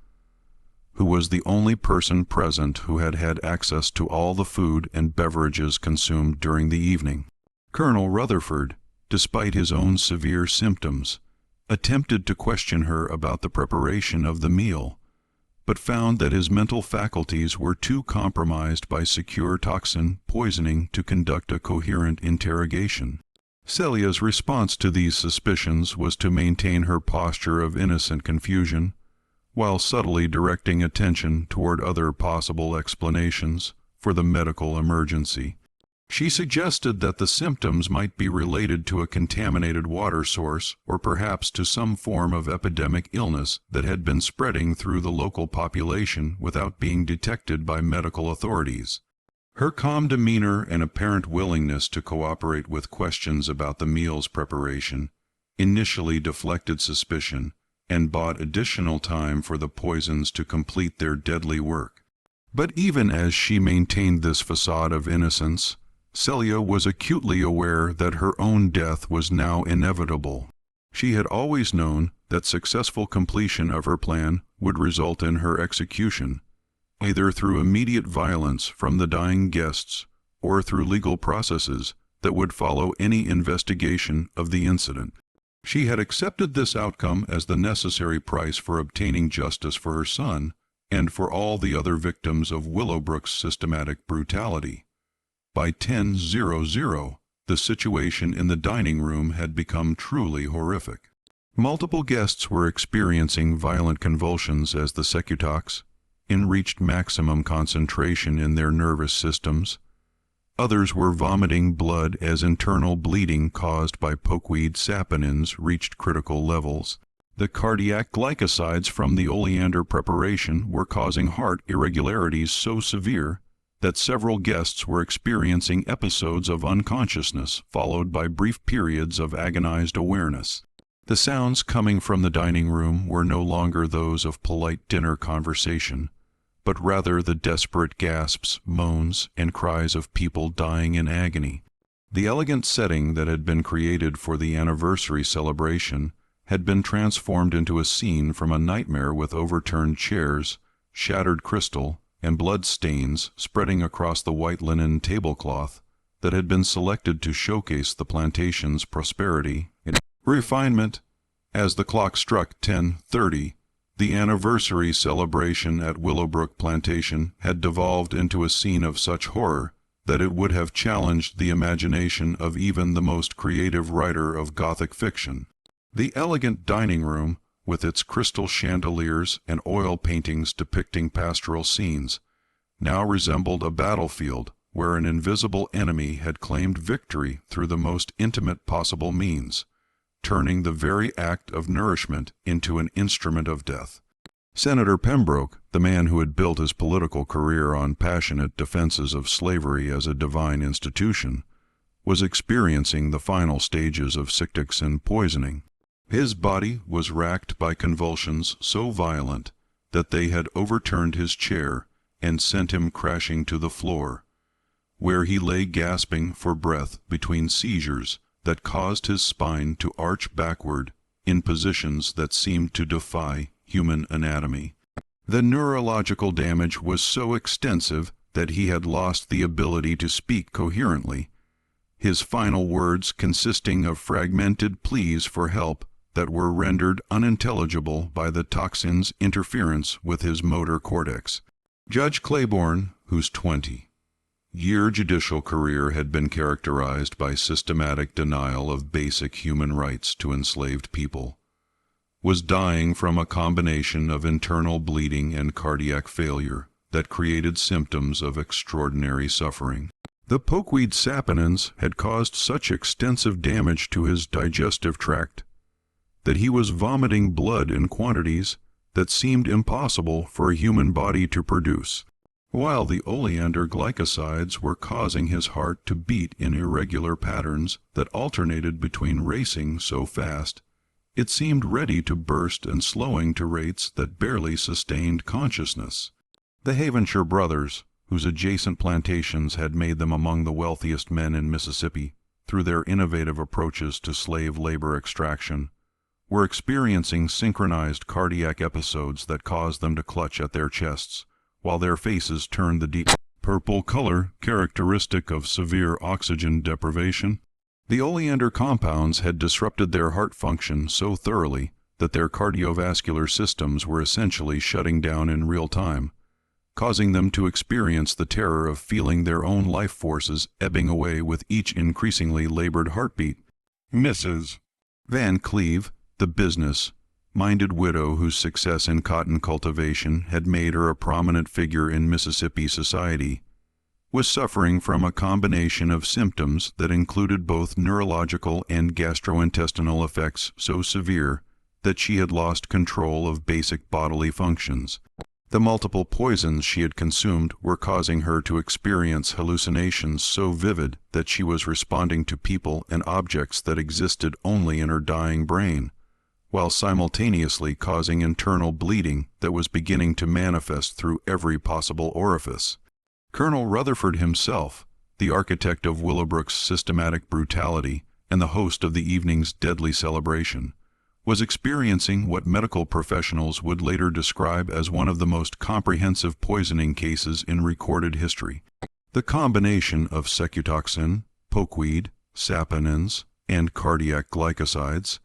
who was the only person present who had had access to all the food and beverages consumed during the evening. Colonel Rutherford, despite his own severe symptoms, attempted to question her about the preparation of the meal, but found that his mental faculties were too compromised by secure toxin poisoning to conduct a coherent interrogation. Celia's response to these suspicions was to maintain her posture of innocent confusion, while subtly directing attention toward other possible explanations for the medical emergency. She suggested that the symptoms might be related to a contaminated water source or perhaps to some form of epidemic illness that had been spreading through the local population without being detected by medical authorities. Her calm demeanor and apparent willingness to cooperate with questions about the meal's preparation initially deflected suspicion and bought additional time for the poisons to complete their deadly work. But even as she maintained this facade of innocence, Celia was acutely aware that her own death was now inevitable. She had always known that successful completion of her plan would result in her execution, either through immediate violence from the dying guests or through legal processes that would follow any investigation of the incident. She had accepted this outcome as the necessary price for obtaining justice for her son and for all the other victims of Willowbrook's systematic brutality. By 10:00, the situation in the dining room had become truly horrific. Multiple guests were experiencing violent convulsions as the secutox reached maximum concentration in their nervous systems. Others were vomiting blood as internal bleeding caused by pokeweed saponins reached critical levels. The cardiac glycosides from the oleander preparation were causing heart irregularities so severe that several guests were experiencing episodes of unconsciousness followed by brief periods of agonized awareness. The sounds coming from the dining room were no longer those of polite dinner conversation, but rather the desperate gasps, moans, and cries of people dying in agony. The elegant setting that had been created for the anniversary celebration had been transformed into a scene from a nightmare with overturned chairs, shattered crystal, and blood stains spreading across the white linen tablecloth that had been selected to showcase the plantation's prosperity and refinement. As the clock struck 10:30, the anniversary celebration at Willowbrook Plantation had devolved into a scene of such horror that it would have challenged the imagination of even the most creative writer of Gothic fiction. The elegant dining room, with its crystal chandeliers and oil paintings depicting pastoral scenes, now resembled a battlefield where an invisible enemy had claimed victory through the most intimate possible means, turning the very act of nourishment into an instrument of death. Senator Pembroke, the man who had built his political career on passionate defenses of slavery as a divine institution, was experiencing the final stages of Sickdixon poisoning. His body was racked by convulsions so violent that they had overturned his chair and sent him crashing to the floor, where he lay gasping for breath between seizures that caused his spine to arch backward in positions that seemed to defy human anatomy. The neurological damage was so extensive that he had lost the ability to speak coherently, his final words consisting of fragmented pleas for help that were rendered unintelligible by the toxin's interference with his motor cortex. Judge Claiborne, whose 20-year judicial career had been characterized by systematic denial of basic human rights to enslaved people, was dying from a combination of internal bleeding and cardiac failure that created symptoms of extraordinary suffering. The pokeweed saponins had caused such extensive damage to his digestive tract that he was vomiting blood in quantities that seemed impossible for a human body to produce, while the oleander glycosides were causing his heart to beat in irregular patterns that alternated between racing so fast it seemed ready to burst and slowing to rates that barely sustained consciousness. The Havenshire brothers, whose adjacent plantations had made them among the wealthiest men in Mississippi through their innovative approaches to slave labor extraction, were experiencing synchronized cardiac episodes that caused them to clutch at their chests, while their faces turned the deep purple color characteristic of severe oxygen deprivation. The oleander compounds had disrupted their heart function so thoroughly that their cardiovascular systems were essentially shutting down in real time, causing them to experience the terror of feeling their own life forces ebbing away with each increasingly labored heartbeat. Mrs. Van Cleve, the business-minded widow whose success in cotton cultivation had made her a prominent figure in Mississippi society, was suffering from a combination of symptoms that included both neurological and gastrointestinal effects so severe that she had lost control of basic bodily functions. The multiple poisons she had consumed were causing her to experience hallucinations so vivid that she was responding to people and objects that existed only in her dying brain, while simultaneously causing internal bleeding that was beginning to manifest through every possible orifice. Colonel Rutherford himself, the architect of Willowbrook's systematic brutality and the host of the evening's deadly celebration, was experiencing what medical professionals would later describe as one of the most comprehensive poisoning cases in recorded history. The combination of secutoxin, pokeweed, saponins, and cardiac glycosides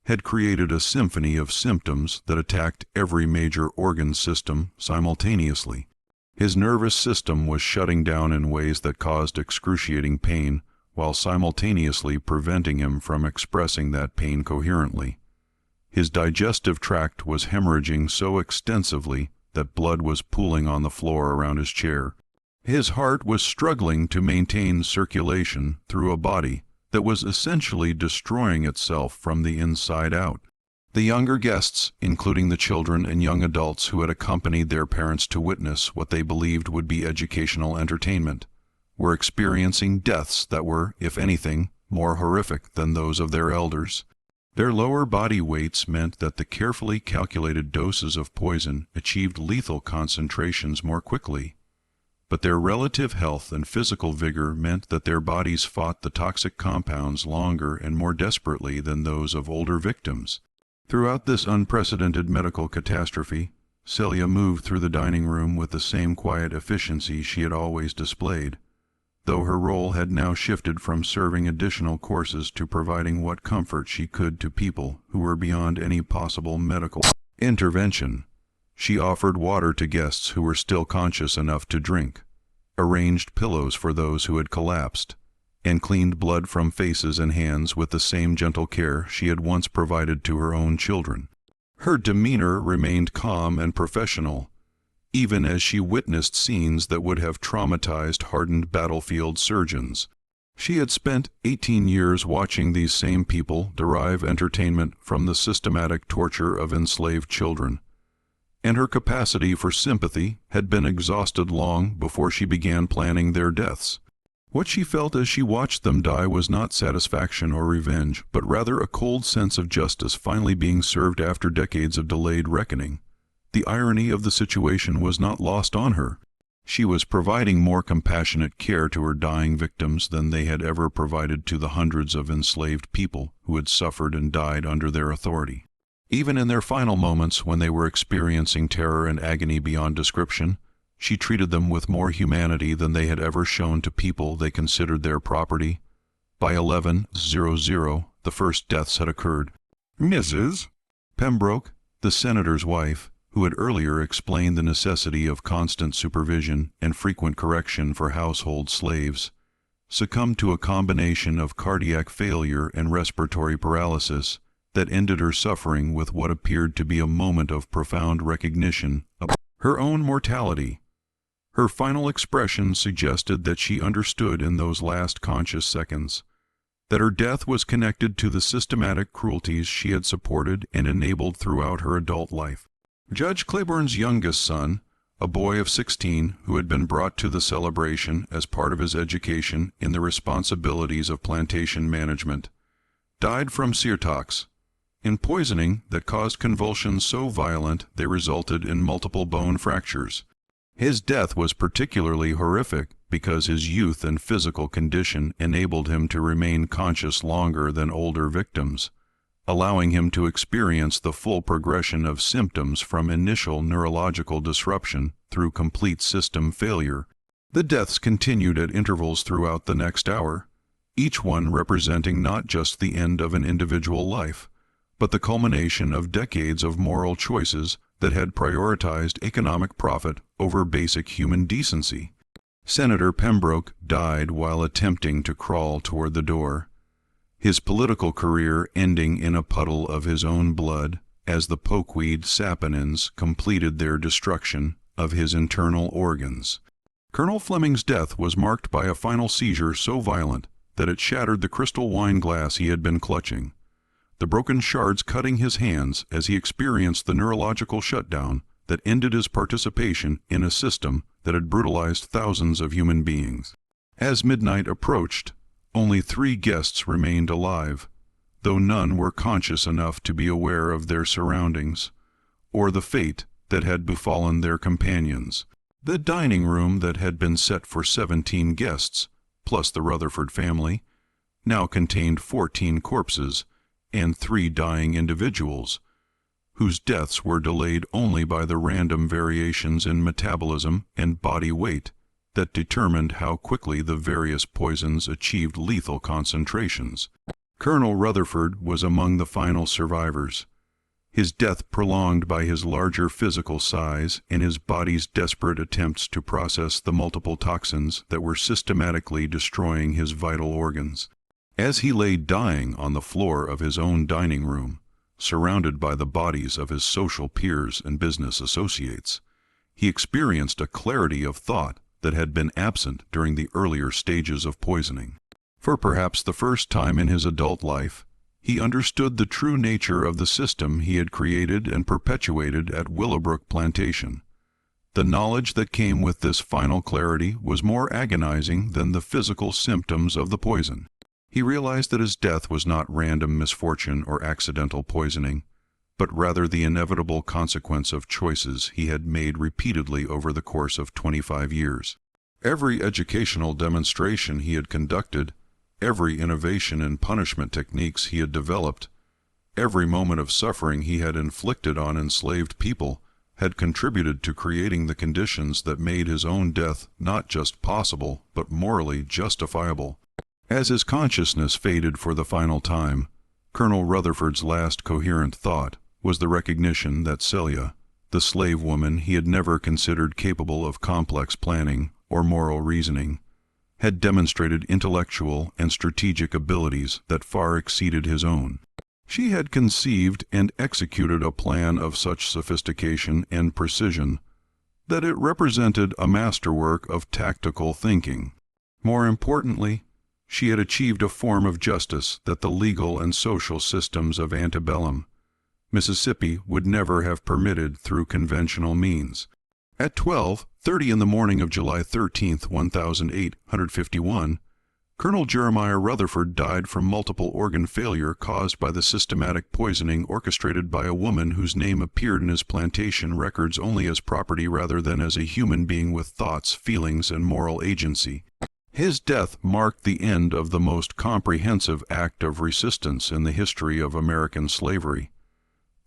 had created a symphony of symptoms that attacked every major organ system simultaneously. His nervous system was shutting down in ways that caused excruciating pain, while simultaneously preventing him from expressing that pain coherently. His digestive tract was hemorrhaging so extensively that blood was pooling on the floor around his chair. His heart was struggling to maintain circulation through a body that was essentially destroying itself from the inside out. The younger guests, including the children and young adults who had accompanied their parents to witness what they believed would be educational entertainment, were experiencing deaths that were, if anything, more horrific than those of their elders. Their lower body weights meant that the carefully calculated doses of poison achieved lethal concentrations more quickly, but their relative health and physical vigor meant that their bodies fought the toxic compounds longer and more desperately than those of older victims. Throughout this unprecedented medical catastrophe, Celia moved through the dining room with the same quiet efficiency she had always displayed, though her role had now shifted from serving additional courses to providing what comfort she could to people who were beyond any possible medical intervention. She offered water to guests who were still conscious enough to drink, arranged pillows for those who had collapsed, and cleaned blood from faces and hands with the same gentle care she had once provided to her own children. Her demeanor remained calm and professional, even as she witnessed scenes that would have traumatized hardened battlefield surgeons. She had spent 18 years watching these same people derive entertainment from the systematic torture of enslaved children, and her capacity for sympathy had been exhausted long before she began planning their deaths. What she felt as she watched them die was not satisfaction or revenge, but rather a cold sense of justice finally being served after decades of delayed reckoning. The irony of the situation was not lost on her. She was providing more compassionate care to her dying victims than they had ever provided to the hundreds of enslaved people who had suffered and died under their authority. Even in their final moments, when they were experiencing terror and agony beyond description, she treated them with more humanity than they had ever shown to people they considered their property. By 11:00, the first deaths had occurred. Mrs. Pembroke, the senator's wife, who had earlier explained the necessity of constant supervision and frequent correction for household slaves, succumbed to a combination of cardiac failure and respiratory paralysis that ended her suffering with what appeared to be a moment of profound recognition of her own mortality. Her final expression suggested that she understood in those last conscious seconds that her death was connected to the systematic cruelties she had supported and enabled throughout her adult life. Judge Claiborne's youngest son, a boy of 16 who had been brought to the celebration as part of his education in the responsibilities of plantation management, died from seartox, in poisoning that caused convulsions so violent they resulted in multiple bone fractures. His death was particularly horrific because his youth and physical condition enabled him to remain conscious longer than older victims, allowing him to experience the full progression of symptoms from initial neurological disruption through complete system failure. The deaths continued at intervals throughout the next hour, each one representing not just the end of an individual life, but the culmination of decades of moral choices that had prioritized economic profit over basic human decency. Senator Pembroke died while attempting to crawl toward the door, his political career ending in a puddle of his own blood as the pokeweed saponins completed their destruction of his internal organs. Colonel Fleming's death was marked by a final seizure so violent that it shattered the crystal wine glass he had been clutching, the broken shards cutting his hands as he experienced the neurological shutdown that ended his participation in a system that had brutalized thousands of human beings. As midnight approached, only 3 guests remained alive, though none were conscious enough to be aware of their surroundings or the fate that had befallen their companions. The dining room that had been set for 17 guests, plus the Rutherford family, now contained 14 corpses and 3 dying individuals, whose deaths were delayed only by the random variations in metabolism and body weight that determined how quickly the various poisons achieved lethal concentrations. Colonel Rutherford was among the final survivors, his death prolonged by his larger physical size and his body's desperate attempts to process the multiple toxins that were systematically destroying his vital organs. As he lay dying on the floor of his own dining room, surrounded by the bodies of his social peers and business associates, he experienced a clarity of thought that had been absent during the earlier stages of poisoning. For perhaps the first time in his adult life, he understood the true nature of the system he had created and perpetuated at Willowbrook Plantation. The knowledge that came with this final clarity was more agonizing than the physical symptoms of the poison. He realized that his death was not random misfortune or accidental poisoning, but rather the inevitable consequence of choices he had made repeatedly over the course of 25 years. Every educational demonstration he had conducted, every innovation in punishment techniques he had developed, every moment of suffering he had inflicted on enslaved people had contributed to creating the conditions that made his own death not just possible, but morally justifiable. As his consciousness faded for the final time, Colonel Rutherford's last coherent thought was the recognition that Celia, the slave woman he had never considered capable of complex planning or moral reasoning, had demonstrated intellectual and strategic abilities that far exceeded his own. She had conceived and executed a plan of such sophistication and precision that it represented a masterwork of tactical thinking. More importantly, she had achieved a form of justice that the legal and social systems of antebellum Mississippi would never have permitted through conventional means. At 12:30 in the morning of July 13, 1851, Colonel Jeremiah Rutherford died from multiple organ failure caused by the systematic poisoning orchestrated by a woman whose name appeared in his plantation records only as property rather than as a human being with thoughts, feelings, and moral agency. His death marked the end of the most comprehensive act of resistance in the history of American slavery,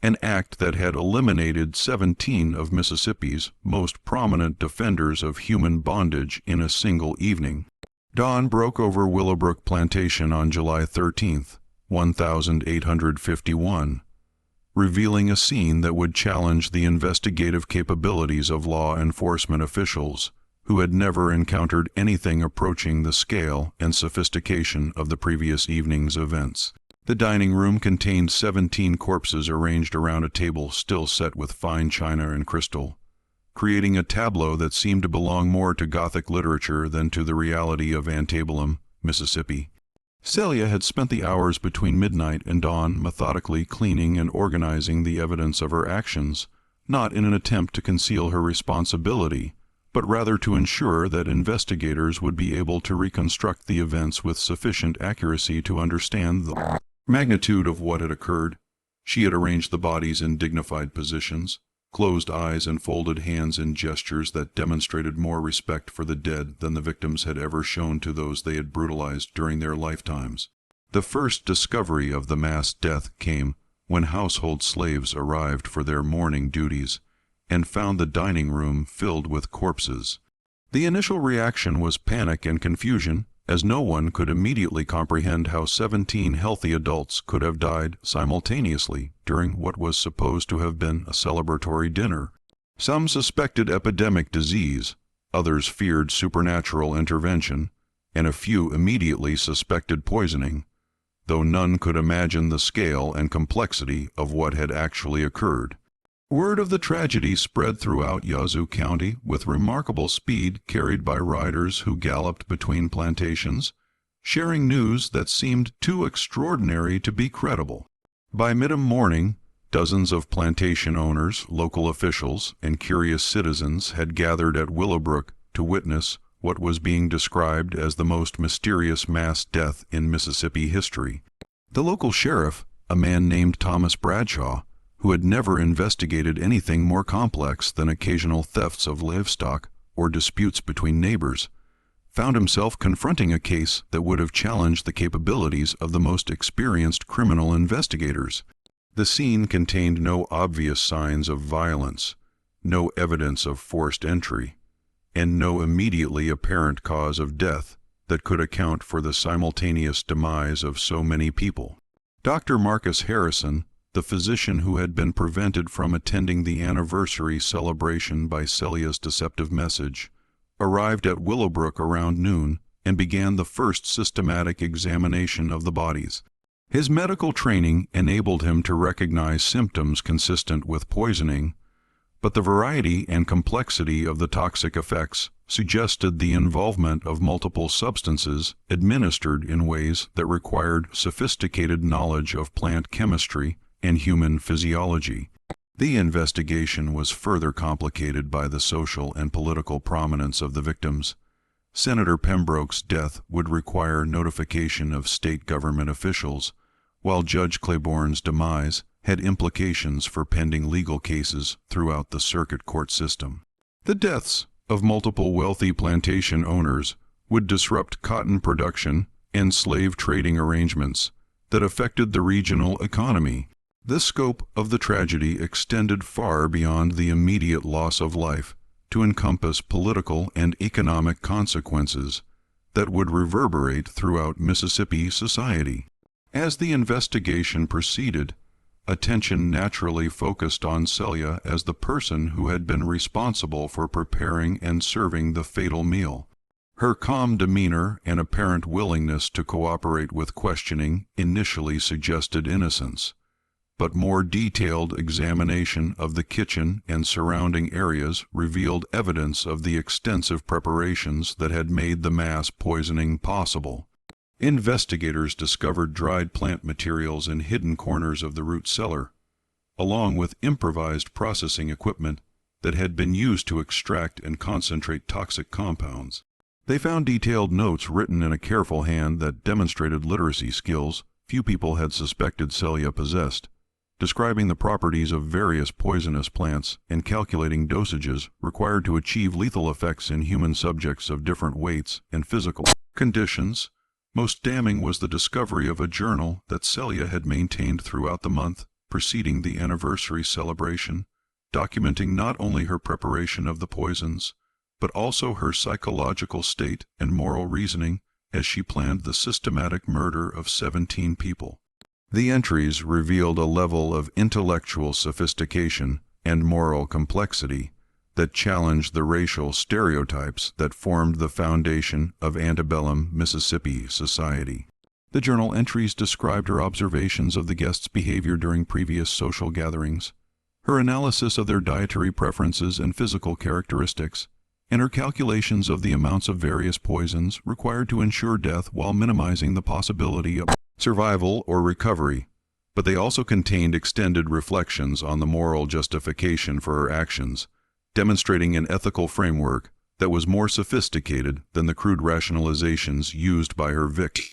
an act that had eliminated 17 of Mississippi's most prominent defenders of human bondage in a single evening. Dawn broke over Willowbrook Plantation on July 13, 1851, revealing a scene that would challenge the investigative capabilities of law enforcement officials who had never encountered anything approaching the scale and sophistication of the previous evening's events. The dining room contained 17 corpses arranged around a table still set with fine china and crystal, creating a tableau that seemed to belong more to Gothic literature than to the reality of Antebellum, Mississippi. Celia had spent the hours between midnight and dawn methodically cleaning and organizing the evidence of her actions, not in an attempt to conceal her responsibility, but rather to ensure that investigators would be able to reconstruct the events with sufficient accuracy to understand the magnitude of what had occurred. She had arranged the bodies in dignified positions, closed eyes and folded hands in gestures that demonstrated more respect for the dead than the victims had ever shown to those they had brutalized during their lifetimes. The first discovery of the mass death came when household slaves arrived for their morning duties and found the dining room filled with corpses. The initial reaction was panic and confusion, as no one could immediately comprehend how 17 healthy adults could have died simultaneously during what was supposed to have been a celebratory dinner. Some suspected epidemic disease, others feared supernatural intervention, and a few immediately suspected poisoning, though none could imagine the scale and complexity of what had actually occurred. Word of the tragedy spread throughout Yazoo County with remarkable speed, carried by riders who galloped between plantations, sharing news that seemed too extraordinary to be credible. By mid-morning, dozens of plantation owners, local officials, and curious citizens had gathered at Willowbrook to witness what was being described as the most mysterious mass death in Mississippi history. The local sheriff, a man named Thomas Bradshaw, who had never investigated anything more complex than occasional thefts of livestock or disputes between neighbors, found himself confronting a case that would have challenged the capabilities of the most experienced criminal investigators. The scene contained no obvious signs of violence, no evidence of forced entry, and no immediately apparent cause of death that could account for the simultaneous demise of so many people. Dr. Marcus Harrison, the physician who had been prevented from attending the anniversary celebration by Celia's deceptive message, arrived at Willowbrook around noon and began the first systematic examination of the bodies. His medical training enabled him to recognize symptoms consistent with poisoning, but the variety and complexity of the toxic effects suggested the involvement of multiple substances administered in ways that required sophisticated knowledge of plant chemistry and human physiology. The investigation was further complicated by the social and political prominence of the victims. Senator Pembroke's death would require notification of state government officials, while Judge Claiborne's demise had implications for pending legal cases throughout the circuit court system. The deaths of multiple wealthy plantation owners would disrupt cotton production and slave trading arrangements that affected the regional economy. The scope of the tragedy extended far beyond the immediate loss of life to encompass political and economic consequences that would reverberate throughout Mississippi society. As the investigation proceeded, attention naturally focused on Celia as the person who had been responsible for preparing and serving the fatal meal. Her calm demeanor and apparent willingness to cooperate with questioning initially suggested innocence, but more detailed examination of the kitchen and surrounding areas revealed evidence of the extensive preparations that had made the mass poisoning possible. Investigators discovered dried plant materials in hidden corners of the root cellar, along with improvised processing equipment that had been used to extract and concentrate toxic compounds. They found detailed notes written in a careful hand that demonstrated literacy skills few people had suspected Celia possessed, describing the properties of various poisonous plants and calculating dosages required to achieve lethal effects in human subjects of different weights and physical conditions. Most damning was the discovery of a journal that Celia had maintained throughout the month preceding the anniversary celebration, documenting not only her preparation of the poisons, but also her psychological state and moral reasoning as she planned the systematic murder of 17 people. The entries revealed a level of intellectual sophistication and moral complexity that challenged the racial stereotypes that formed the foundation of antebellum Mississippi society. The journal entries described her observations of the guests' behavior during previous social gatherings, her analysis of their dietary preferences and physical characteristics, and her calculations of the amounts of various poisons required to ensure death while minimizing the possibility of survival or recovery. But they also contained extended reflections on the moral justification for her actions, demonstrating an ethical framework that was more sophisticated than the crude rationalizations used by her victim.